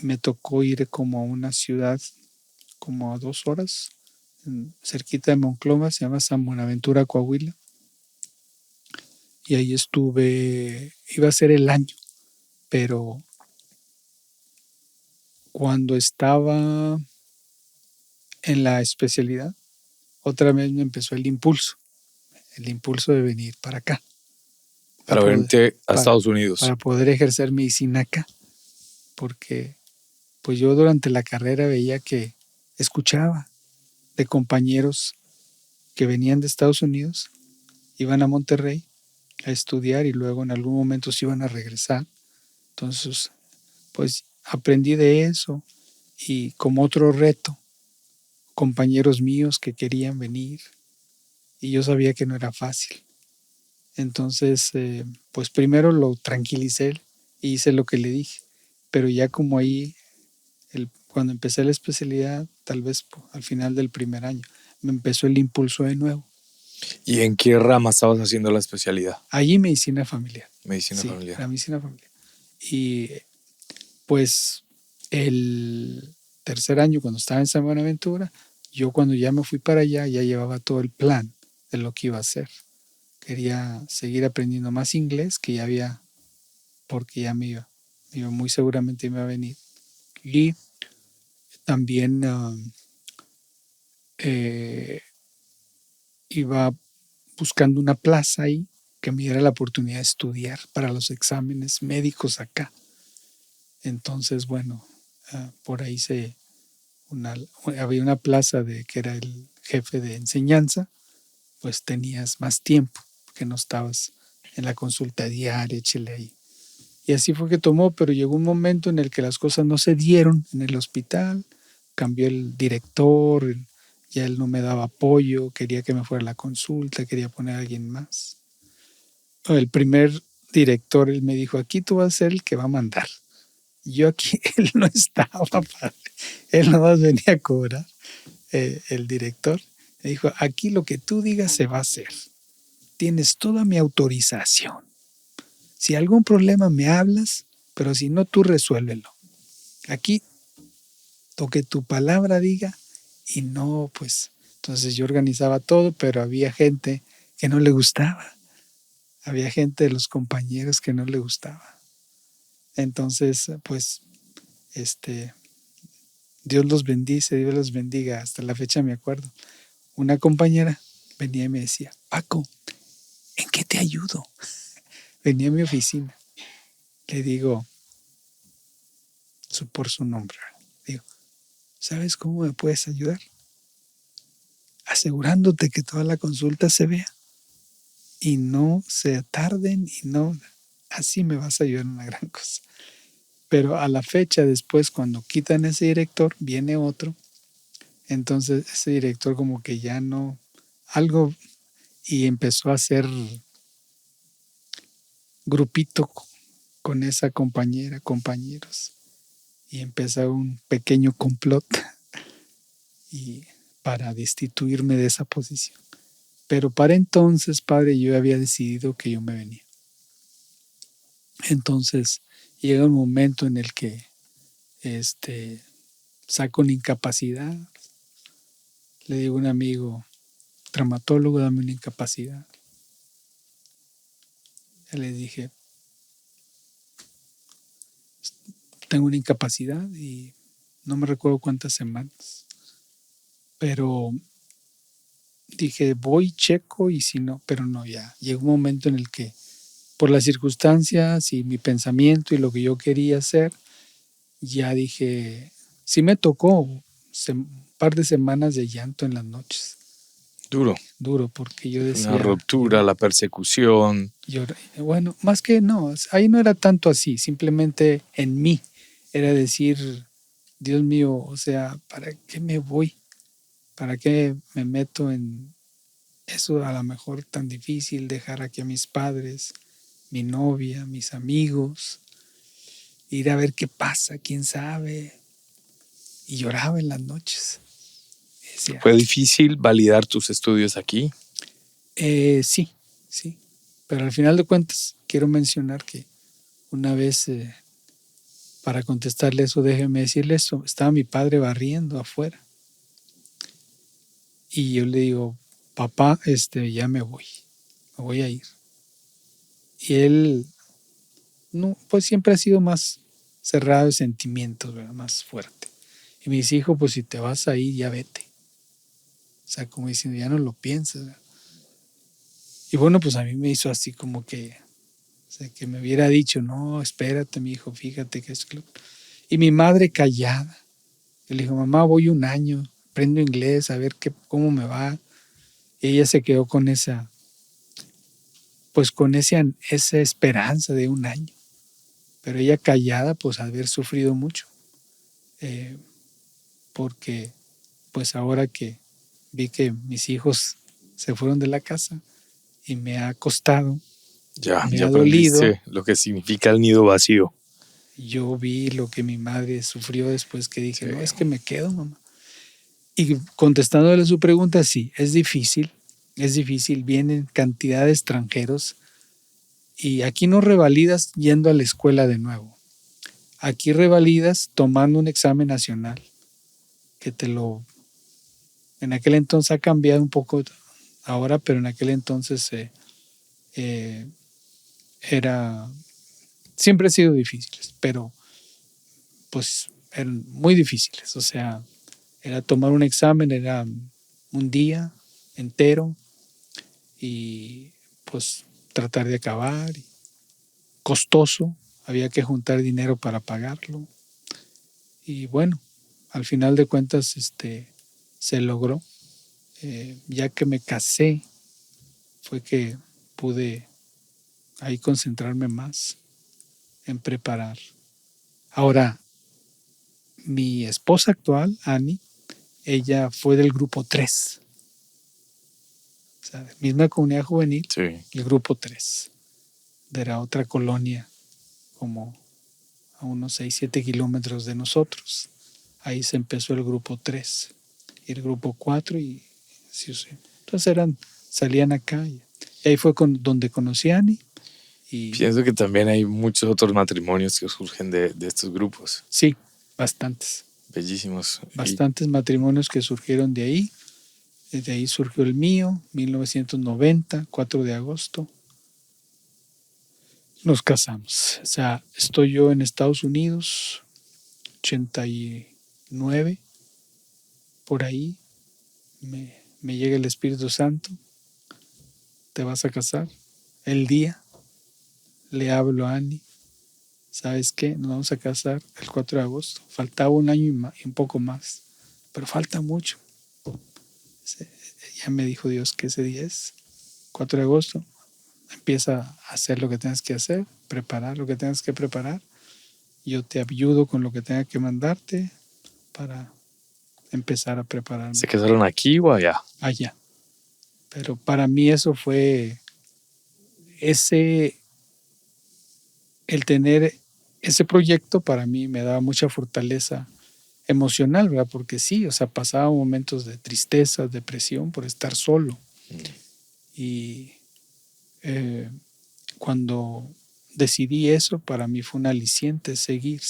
Speaker 1: Me tocó ir como a una ciudad como a 2 horas, cerquita de Monclova, se llama San Buenaventura, Coahuila, y ahí estuve, iba a ser el año, pero cuando estaba en la especialidad, otra vez me empezó el impulso de venir para acá,
Speaker 2: Para venirte a
Speaker 1: para,
Speaker 2: Estados Unidos.
Speaker 1: para poder ejercer medicina acá, porque pues yo durante la carrera veía que escuchaba de compañeros que venían de Estados Unidos, iban a Monterrey a estudiar y luego en algún momento se iban a regresar. Entonces, pues aprendí de eso, y como otro reto, compañeros míos que querían venir y yo sabía que no era fácil. Entonces, pues primero lo tranquilicé y hice lo que le dije, pero ya como ahí, cuando empecé la especialidad, tal vez al final del primer año, me empezó el impulso de nuevo.
Speaker 2: ¿Y en qué rama estabas haciendo la especialidad?
Speaker 1: Allí medicina familiar.
Speaker 2: Medicina
Speaker 1: Sí,
Speaker 2: familiar.
Speaker 1: la medicina familiar. Y pues el tercer año, cuando estaba en San Buenaventura, yo cuando ya me fui para allá, ya llevaba todo el plan de lo que iba a hacer. Quería seguir aprendiendo más inglés, que ya había, porque ya me iba muy seguramente me iba a venir. Y también iba buscando una plaza ahí que me diera la oportunidad de estudiar para los exámenes médicos acá. Entonces, bueno, por ahí había una plaza que era el jefe de enseñanza, pues tenías más tiempo, que no estabas en la consulta diaria, échale ahí. Y así fue que tomó, pero llegó un momento en el que las cosas no se dieron en el hospital, cambió el director, ya él no me daba apoyo, quería que me fuera a la consulta, quería poner a alguien más. El primer director, él me dijo, aquí tú vas a ser el que va a mandar. Yo aquí, él no estaba, padre. Él nomás venía a cobrar. El director me dijo, aquí lo que tú digas se va a hacer. Tienes toda mi autorización. Si hay algún problema me hablas, pero si no, tú resuélvelo. Aquí, lo que tu palabra diga, y no, pues, entonces yo organizaba todo, pero había gente que no le gustaba. Había gente de los compañeros que no le gustaba. Entonces, pues, Dios los bendice, Dios los bendiga. Hasta la fecha me acuerdo. Una compañera venía y me decía, Paco, ¿en qué te ayudo? Venía a mi oficina. Le digo, por su nombre, digo, ¿sabes cómo me puedes ayudar? Asegurándote que toda la consulta se vea y no se tarden y no, así me vas a ayudar en una gran cosa. Pero a la fecha, después, cuando quitan ese director, viene otro. Entonces ese director como que ya no, algo, y empezó a hacer grupito con esa compañera, compañeros, y empezó un pequeño complot y para destituirme de esa posición. Pero para entonces, padre, yo había decidido que yo me venía. Entonces llega un momento en el que saco una incapacidad. Le digo a un amigo, traumatólogo, dame una incapacidad. Ya le dije, tengo una incapacidad y no me recuerdo cuántas semanas. Pero dije, voy, checo y si no, pero no, ya. Llegó un momento en el que por las circunstancias y mi pensamiento y lo que yo quería hacer, ya dije, sí me tocó un par de semanas de llanto en las noches.
Speaker 2: Duro.
Speaker 1: Duro, porque yo decía...
Speaker 2: Una ruptura, la persecución.
Speaker 1: Bueno, más que no, ahí no era tanto así, simplemente en mí era decir, Dios mío, o sea, ¿para qué me voy? ¿Para qué me meto en eso a lo mejor tan difícil, dejar aquí a mis padres, mi novia, mis amigos, ir a ver qué pasa, quién sabe? Y lloraba en las noches. Decía,
Speaker 2: ¿Fue difícil validar tus estudios aquí?
Speaker 1: sí, sí. Pero al final de cuentas, quiero mencionar que una vez, para contestarle eso, déjeme decirle eso, estaba mi padre barriendo afuera. Y yo le digo, papá, ya me voy a ir. Y él, no, pues siempre ha sido más cerrado de sentimientos, ¿verdad? Más fuerte. Y me dice, hijo, pues si te vas a ir, ya vete. O sea, como diciendo, ya no lo piensas, ¿verdad? Y bueno, pues a mí me hizo así como que, o sea, que me hubiera dicho, no, espérate, mi hijo, fíjate que es... Y mi madre callada. Yo le dijo, mamá, voy un año, aprendo inglés, a ver cómo me va. Y ella se quedó con esa, pues con esa esperanza de un año. Pero ella callada, pues haber sufrido mucho. Porque pues ahora que vi que mis hijos se fueron de la casa y me ha costado,
Speaker 2: Ya
Speaker 1: me ha dolido,
Speaker 2: aprendiste lo que significa el nido vacío.
Speaker 1: yo vi lo que mi madre sufrió después que dije,
Speaker 2: Sí.
Speaker 1: no, es que me quedo, mamá. Y contestándole su pregunta, sí, es difícil, vienen cantidad de extranjeros y aquí no revalidas yendo a la escuela de nuevo. Aquí revalidas tomando un examen nacional, que en aquel entonces ha cambiado un poco ahora, pero en aquel entonces eh, siempre ha sido difíciles, pero pues eran muy difíciles. O sea, era tomar un examen, era un día entero y pues tratar de acabar. Costoso, había que juntar dinero para pagarlo. Y bueno, al final de cuentas se logró. Ya que me casé, fue que pude ahí concentrarme más en preparar. Ahora, mi esposa actual, Annie, ella fue del grupo 3, o sea, misma comunidad juvenil,
Speaker 2: Sí.
Speaker 1: el grupo 3, de la otra colonia, como a unos 6, 7 kilómetros de nosotros. Ahí se empezó el grupo 3, y el grupo 4, y sí, sí. Entonces salían acá, y ahí fue donde conocí a Annie. Y
Speaker 2: pienso que también hay muchos otros matrimonios que surgen de estos grupos.
Speaker 1: Sí, bastantes.
Speaker 2: Bellísimos.
Speaker 1: Bastantes matrimonios que surgieron de ahí. De ahí surgió el mío, 1990, 4 de agosto. Nos casamos. O sea, estoy yo en Estados Unidos, 89, por ahí. Me llega el Espíritu Santo. ¿Te vas a casar? El día le hablo a Annie. ¿Sabes qué? Nos vamos a casar el 4 de agosto. Faltaba un año y un poco más, pero falta mucho. Ya me dijo Dios que ese día es 4 de agosto. Empieza a hacer lo que tengas que hacer, preparar lo que tengas que preparar. Yo te ayudo con lo que tenga que mandarte para empezar a prepararme.
Speaker 2: ¿Se casaron aquí o allá?
Speaker 1: Allá. Pero para mí eso fue el tener ese proyecto para mí me daba mucha fortaleza emocional, ¿verdad? Porque sí, o sea, pasaba momentos de tristeza, depresión por estar solo. Y cuando decidí eso, para mí fue un aliciente seguir.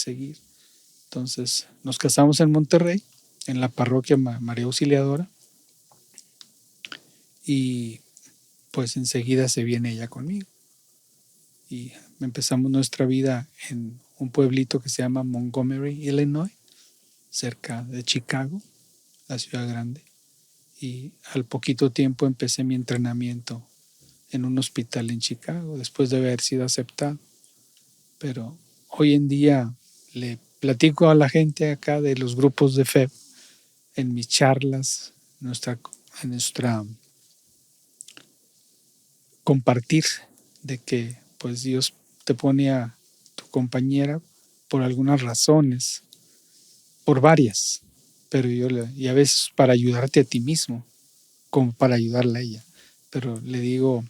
Speaker 1: Entonces nos casamos en Monterrey, en la parroquia María Auxiliadora, y pues enseguida se viene ella conmigo. Y empezamos nuestra vida en un pueblito que se llama Montgomery, Illinois, cerca de Chicago, la ciudad grande. Y al poquito tiempo empecé mi entrenamiento en un hospital en Chicago después de haber sido aceptado. Pero hoy en día le platico a la gente acá de los grupos de fe en mis charlas, en nuestra compartir de que pues Dios te pone a tu compañera por algunas razones, por varias, pero y a veces para ayudarte a ti mismo, como para ayudarla a ella. Pero le digo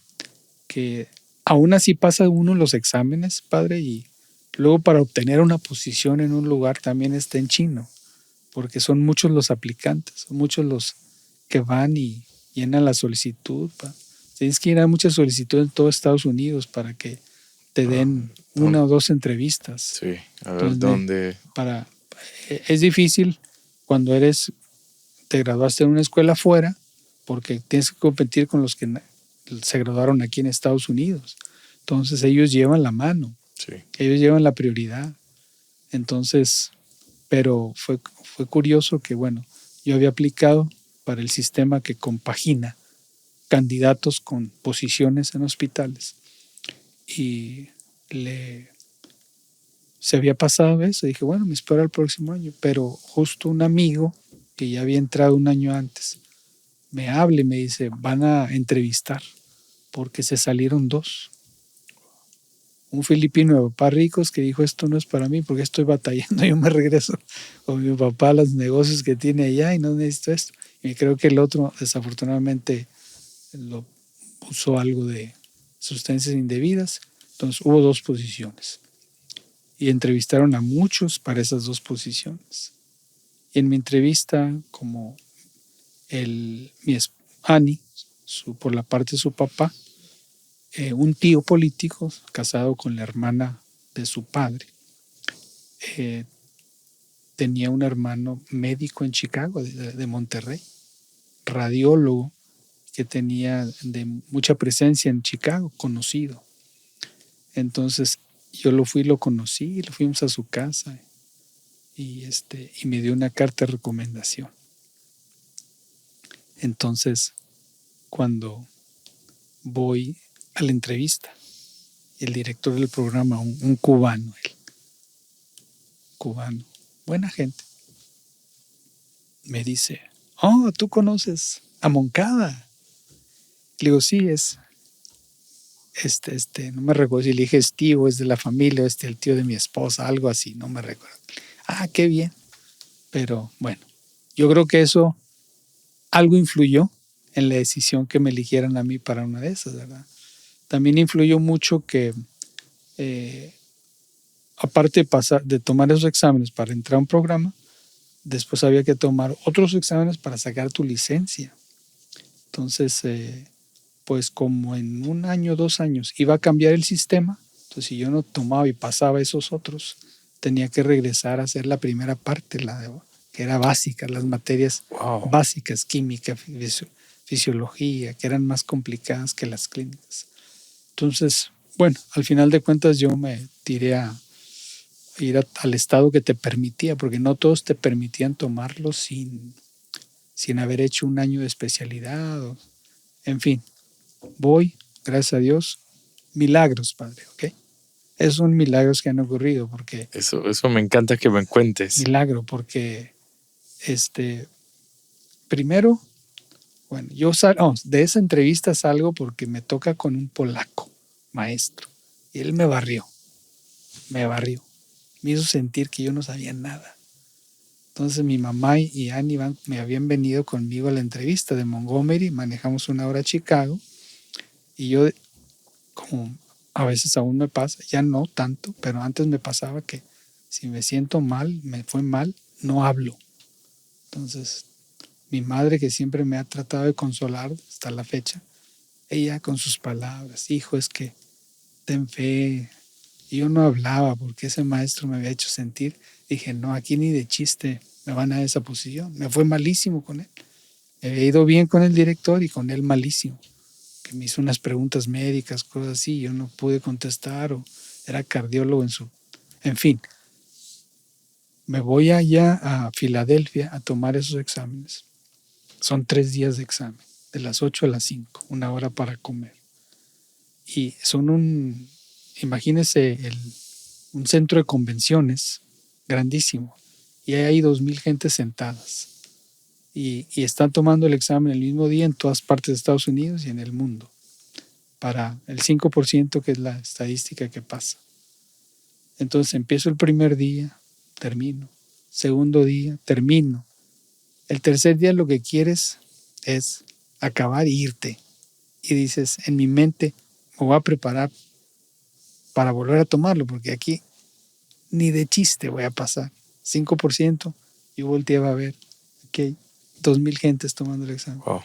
Speaker 1: que aún así pasa uno los exámenes, padre, y luego para obtener una posición en un lugar también está en chino, porque son muchos los aplicantes, son muchos los que van y llenan la solicitud. Tienes que ir a muchas solicitudes en todo Estados Unidos para que te den una o dos entrevistas.
Speaker 2: Sí, a ver dónde.
Speaker 1: Es difícil cuando te graduaste en una escuela fuera, porque tienes que competir con los que se graduaron aquí en Estados Unidos. Entonces ellos llevan la mano,
Speaker 2: sí.
Speaker 1: Ellos llevan la prioridad. Entonces, pero fue curioso que, bueno, yo había aplicado para el sistema que compagina candidatos con posiciones en hospitales y se había pasado eso. Dije, bueno, me espero el próximo año, pero justo un amigo que ya había entrado un año antes me habla y me dice, van a entrevistar porque se salieron dos. Un filipino de papás ricos que dijo, esto no es para mí porque estoy batallando, yo me regreso con mi papá a los negocios que tiene allá y no necesito esto. Y creo que el otro desafortunadamente lo usó algo de sustancias indebidas. Entonces hubo dos posiciones y entrevistaron a muchos para esas dos posiciones. Y en mi entrevista, como Annie, por la parte de su papá, un tío político casado con la hermana de su padre, tenía un hermano médico en Chicago, de Monterrey, radiólogo, que tenía de mucha presencia en Chicago, conocido. Entonces yo lo conocí, lo fuimos a su casa y me dio una carta de recomendación. Entonces, cuando voy a la entrevista, el director del programa, un cubano, buena gente, me dice, oh, ¿tú conoces a Moncada? Le digo, sí, no me recuerdo si le dije es tío, es de la familia, el tío de mi esposa, algo así, no me recuerdo. Ah, qué bien. Pero bueno, yo creo que eso algo influyó en la decisión que me eligieran a mí para una de esas, ¿verdad? También influyó mucho que, aparte de tomar esos exámenes para entrar a un programa, después había que tomar otros exámenes para sacar tu licencia. Entonces, pues como en un año, 2 años, iba a cambiar el sistema, entonces si yo no tomaba y pasaba esos otros, tenía que regresar a hacer la primera parte, que era básica, las materias básicas, química, fisiología, que eran más complicadas que las clínicas. Entonces, bueno, al final de cuentas yo me tiré a ir al estado que te permitía, porque no todos te permitían tomarlo sin haber hecho un año de especialidad. En fin, voy, gracias a Dios, milagros, padre, ¿ok? Esos son milagros que han ocurrido, porque...
Speaker 2: Eso me encanta que me cuentes.
Speaker 1: Milagro, porque primero, bueno, de esa entrevista salgo porque me toca con un polaco, maestro, y él me barrió, me hizo sentir que yo no sabía nada. Entonces mi mamá y Annie me habían venido conmigo a la entrevista de Montgomery, manejamos 1 hora a Chicago, y yo, como a veces aún me pasa, ya no tanto, pero antes me pasaba que si me siento mal, me fue mal, no hablo. Entonces, mi madre, que siempre me ha tratado de consolar hasta la fecha, ella con sus palabras, hijo, es que ten fe. Y yo no hablaba porque ese maestro me había hecho sentir, dije, no, aquí ni de chiste me van a dar esa posición. Me fue malísimo con él. Me había ido bien con el director y con él malísimo. Que me hizo unas preguntas médicas, cosas así, yo no pude contestar, o era cardiólogo en fin. Me voy allá a Filadelfia a tomar esos exámenes. Son 3 días de examen, de las 8 a las 5, 1 hora para comer. Y son imagínense un centro de convenciones grandísimo. Y hay 2,000 gentes sentadas. Y están tomando el examen el mismo día en todas partes de Estados Unidos y en el mundo. Para el 5% que es la estadística que pasa. Entonces empiezo el primer día, termino. Segundo día, termino. El tercer día lo que quieres es acabar e irte. Y dices, en mi mente, me voy a preparar para volver a tomarlo, porque aquí ni de chiste voy a pasar. 5%, yo volteaba a ver, aquí hay 2,000 gentes tomando el examen.
Speaker 2: Wow.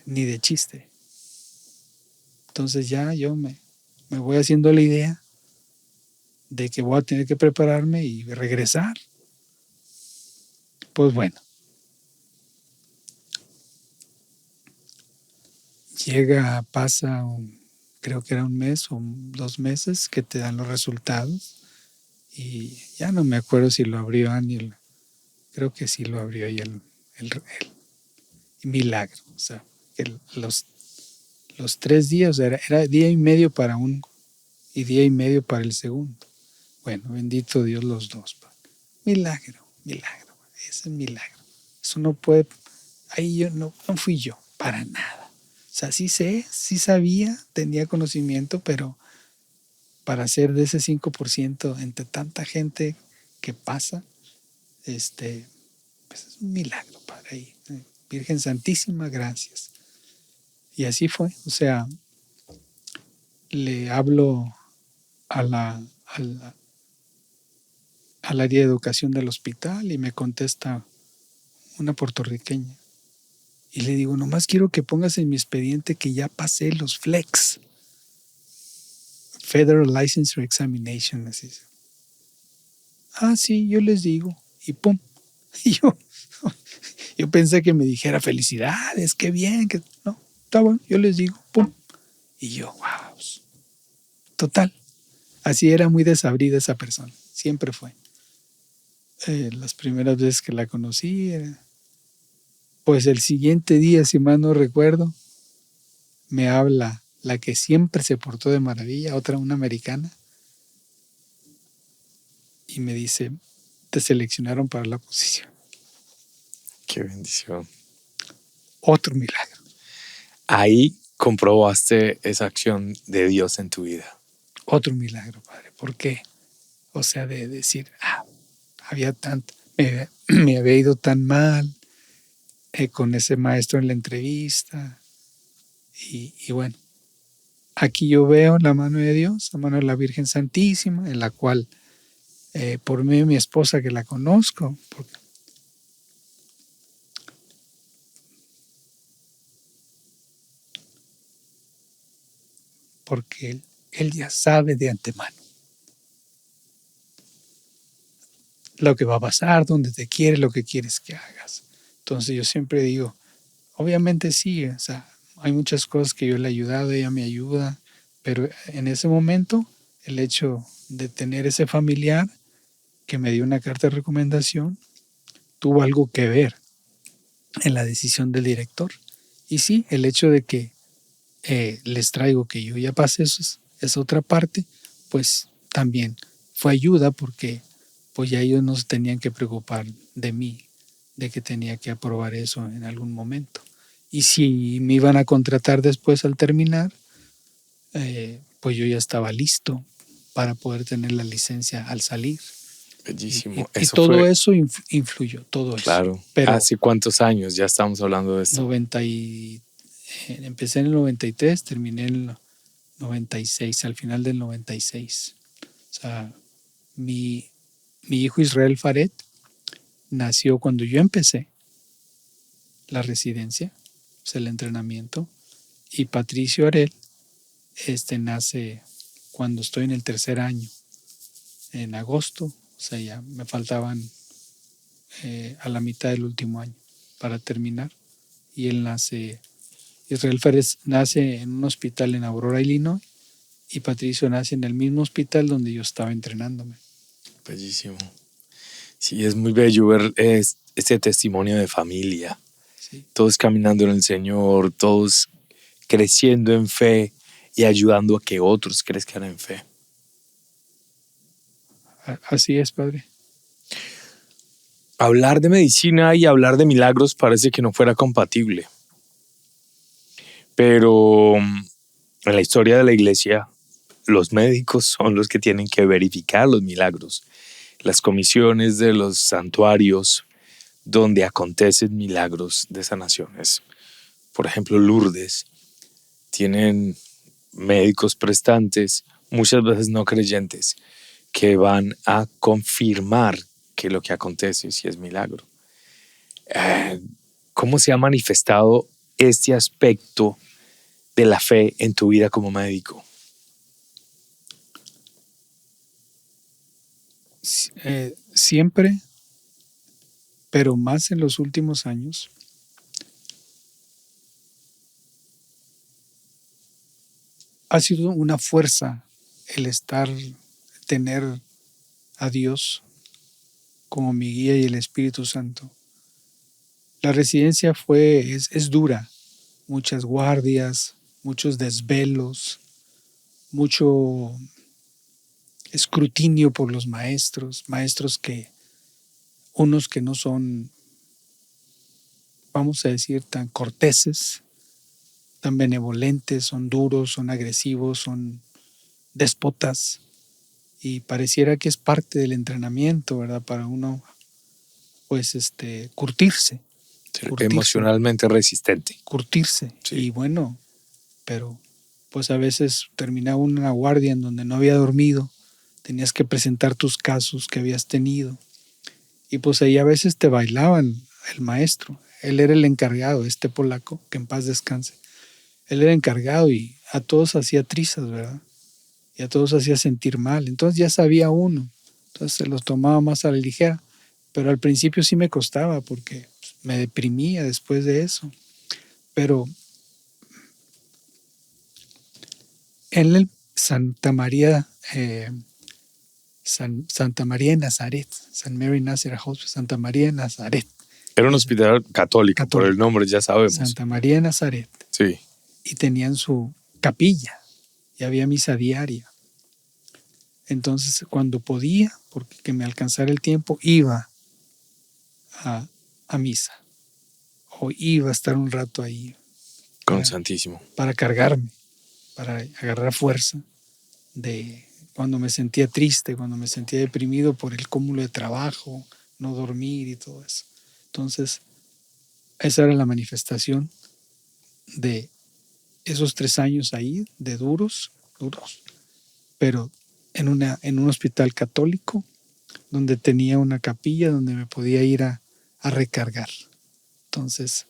Speaker 1: Ni de chiste. Entonces ya yo me voy haciendo la idea de que voy a tener que prepararme y regresar. Pues bueno. Pasa, creo que era un mes o 2 meses que te dan los resultados. Y ya no me acuerdo si lo abrió Daniel. Creo que sí lo abrió ahí el milagro. O sea, que los 3 días, era día y medio para uno y día y medio para el segundo. Bueno, bendito Dios los dos. Milagro. Ese es milagro. Eso no puede. Ahí yo no fui yo, para nada. O sea, sí sabía, tenía conocimiento, pero para ser de ese 5% entre tanta gente que pasa, pues es un milagro, Padre. Ahí. Virgen Santísima, gracias. Y así fue. O sea, le hablo al área de educación del hospital y me contesta una puertorriqueña. Y le digo, nomás quiero que pongas en mi expediente que ya pasé los FLEX. Federal Licensure Examination. Así. Ah, sí, yo les digo. Y pum. Y yo pensé que me dijera felicidades, qué bien. No, está bueno, yo les digo, pum. Y yo, wow. Total. Así era muy desabrida esa persona. Siempre fue. Las primeras veces que la conocí, pues el siguiente día, si mal no recuerdo, me habla la que siempre se portó de maravilla, una americana, y me dice, te seleccionaron para la posición.
Speaker 2: Qué bendición.
Speaker 1: Otro milagro.
Speaker 2: Ahí comprobaste esa acción de Dios en tu vida.
Speaker 1: Otro milagro, Padre. ¿Por qué? O sea, de decir, había tanto, me había ido tan mal con ese maestro en la entrevista. Y bueno, aquí yo veo la mano de Dios, la mano de la Virgen Santísima, en la cual, por medio de mi esposa que la conozco, porque él ya sabe de antemano lo que va a pasar, dónde te quiere, lo que quieres que hagas. Entonces yo siempre digo, obviamente sí, o sea, hay muchas cosas que yo le he ayudado, ella me ayuda, pero en ese momento el hecho de tener ese familiar que me dio una carta de recomendación tuvo algo que ver en la decisión del director. Y sí, el hecho de que les traigo que yo ya pasé esa otra parte, pues también fue ayuda porque pues ya ellos no se tenían que preocupar de mí, de que tenía que aprobar eso en algún momento. Y si me iban a contratar después al terminar, pues yo ya estaba listo para poder tener la licencia al salir.
Speaker 2: Bellísimo.
Speaker 1: Y todo eso influyó, todo eso.
Speaker 2: Claro.
Speaker 1: Pero
Speaker 2: ¿Hace cuántos años ya estamos hablando de esto?
Speaker 1: Empecé en el 93, terminé en el 96, al final del 96. O sea, mi hijo Israel Faret nació cuando yo empecé la residencia, o sea, el entrenamiento, y Patricio Arel nace cuando estoy en el 3er año, en agosto, o sea, ya me faltaban a la mitad del último año para terminar, y Israel Faret nace en un hospital en Aurora, Illinois, y Patricio nace en el mismo hospital donde yo estaba entrenándome.
Speaker 2: Bellísimo. Sí, es muy bello ver este testimonio de familia. Sí. Todos caminando en el Señor, todos creciendo en fe y ayudando a que otros crezcan en fe.
Speaker 1: Así es, Padre.
Speaker 2: Hablar de medicina y hablar de milagros parece que no fuera compatible. Pero en la historia de la iglesia, los médicos son los que tienen que verificar los milagros. Las comisiones de los santuarios donde acontecen milagros de sanaciones. Por ejemplo, Lourdes, tienen médicos prestantes, muchas veces no creyentes, que van a confirmar que lo que acontece sí es milagro. ¿Cómo se ha manifestado este aspecto de la fe en tu vida como médico?
Speaker 1: Siempre, pero más en los últimos años, ha sido una fuerza el tener a Dios como mi guía y el Espíritu Santo. La residencia es dura, muchas guardias, muchos desvelos, mucho escrutinio por los maestros unos que no son, vamos a decir, tan corteses, tan benevolentes, son duros, son agresivos, son déspotas, y pareciera que es parte del entrenamiento, ¿verdad? Para uno, pues, curtirse.
Speaker 2: Emocionalmente resistente.
Speaker 1: Curtirse.
Speaker 2: Sí.
Speaker 1: Y bueno, pero pues a veces terminaba una guardia en donde no había dormido, tenías que presentar tus casos que habías tenido, y pues ahí a veces te bailaban el maestro. Él era el encargado, polaco, que en paz descanse. Él era encargado y a todos hacía trizas, ¿verdad? Y a todos hacía sentir mal. Entonces ya sabía uno. Entonces se los tomaba más a la ligera. Pero al principio sí me costaba porque me deprimía después de eso. Pero en el Santa María de Nazaret, San Mary Nazareth Hospital, Santa María de Nazaret.
Speaker 2: Era un hospital católico, por el nombre ya sabemos.
Speaker 1: Santa María de Nazaret.
Speaker 2: Sí.
Speaker 1: Y tenían su capilla y había misa diaria. Entonces, cuando podía, porque que me alcanzara el tiempo, iba a misa o iba a estar un rato ahí.
Speaker 2: Con Santísimo.
Speaker 1: Para cargarme, para agarrar fuerza de cuando me sentía triste, cuando me sentía deprimido por el cúmulo de trabajo, no dormir y todo eso. Entonces, esa era la manifestación de esos 3 años ahí, de duros, pero en un hospital católico, donde tenía una capilla donde me podía ir a recargar. Entonces,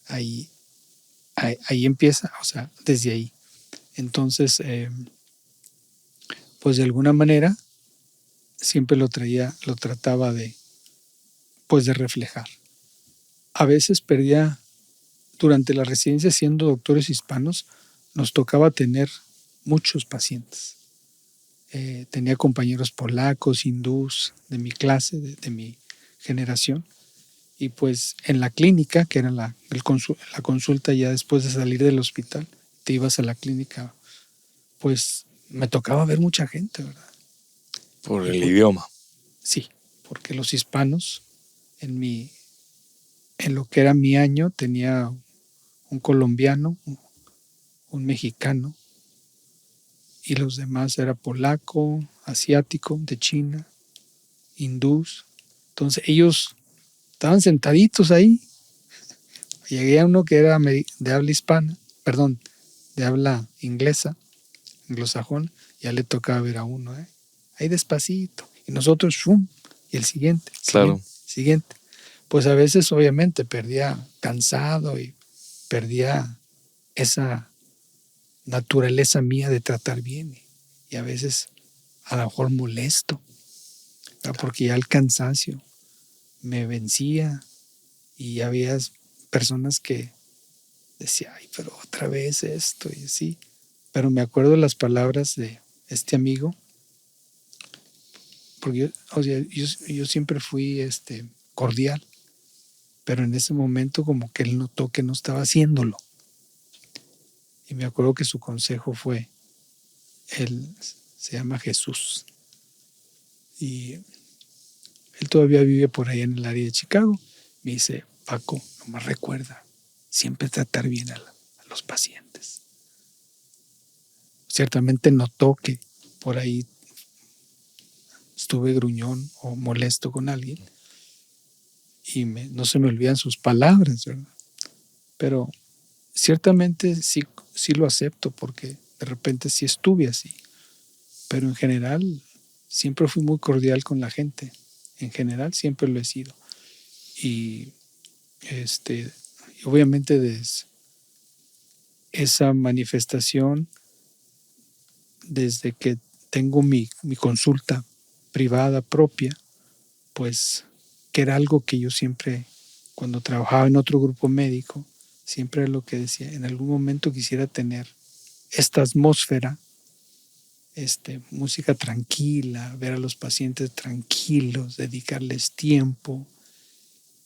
Speaker 1: ahí empieza, o sea, desde ahí. Entonces, pues de alguna manera, siempre lo trataba de reflejar. A veces durante la residencia, siendo doctores hispanos, nos tocaba tener muchos pacientes. Tenía compañeros polacos, hindús, de mi clase, de mi generación. Y pues en la clínica, que era la consulta ya después de salir del hospital, te ibas a la clínica, pues me tocaba ver mucha gente, ¿verdad?
Speaker 2: Por el idioma.
Speaker 1: Sí, porque los hispanos, en lo que era mi año, tenía un colombiano, un mexicano, y los demás era polaco, asiático, de China, hindús. Entonces ellos estaban sentaditos ahí. Llegué a uno que era de habla hispana, perdón, de habla inglesa, anglosajón, ya le tocaba ver a uno, ahí despacito. Y nosotros, ¡shum! Y el siguiente,
Speaker 2: claro.
Speaker 1: Siguiente. Pues a veces obviamente perdía cansado y perdía esa naturaleza mía de tratar bien. Y a veces a lo mejor molesto, porque ya el cansancio me vencía y había personas que decían, ay, pero otra vez esto y así. Pero me acuerdo las palabras de este amigo, porque yo siempre fui cordial, pero en ese momento como que él notó que no estaba haciéndolo. Y me acuerdo que su consejo fue, él se llama Jesús. Y él todavía vive por ahí en el área de Chicago. Me dice, Paco, nomás recuerda, siempre tratar bien a los pacientes. Ciertamente notó que por ahí estuve gruñón o molesto con alguien y no se me olvidan sus palabras, ¿verdad? Pero ciertamente sí lo acepto porque de repente sí estuve así, pero en general siempre fui muy cordial con la gente, en general siempre lo he sido. Y obviamente esa manifestación desde que tengo mi consulta privada propia, pues que era algo que yo siempre, cuando trabajaba en otro grupo médico, siempre era lo que decía, en algún momento quisiera tener esta atmósfera, música tranquila, ver a los pacientes tranquilos, dedicarles tiempo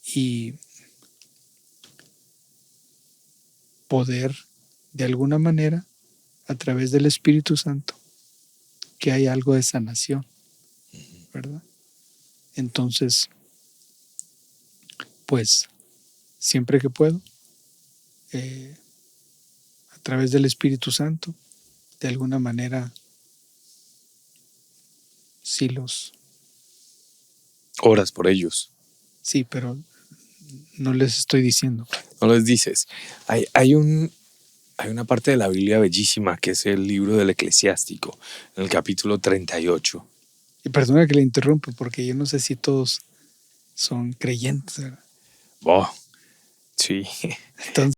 Speaker 1: y poder, de alguna manera, a través del Espíritu Santo, que hay algo de sanación, ¿verdad? Entonces, pues, siempre que puedo, a través del Espíritu Santo, de alguna manera, sí
Speaker 2: Oras por ellos.
Speaker 1: Sí, pero no les estoy diciendo.
Speaker 2: No les dices. Hay una parte de la Biblia bellísima que es el libro del Eclesiástico, en el capítulo 38.
Speaker 1: Y perdona que le interrumpa, porque yo no sé si todos son creyentes, ¿verdad?
Speaker 2: Oh, sí.
Speaker 1: Entonces,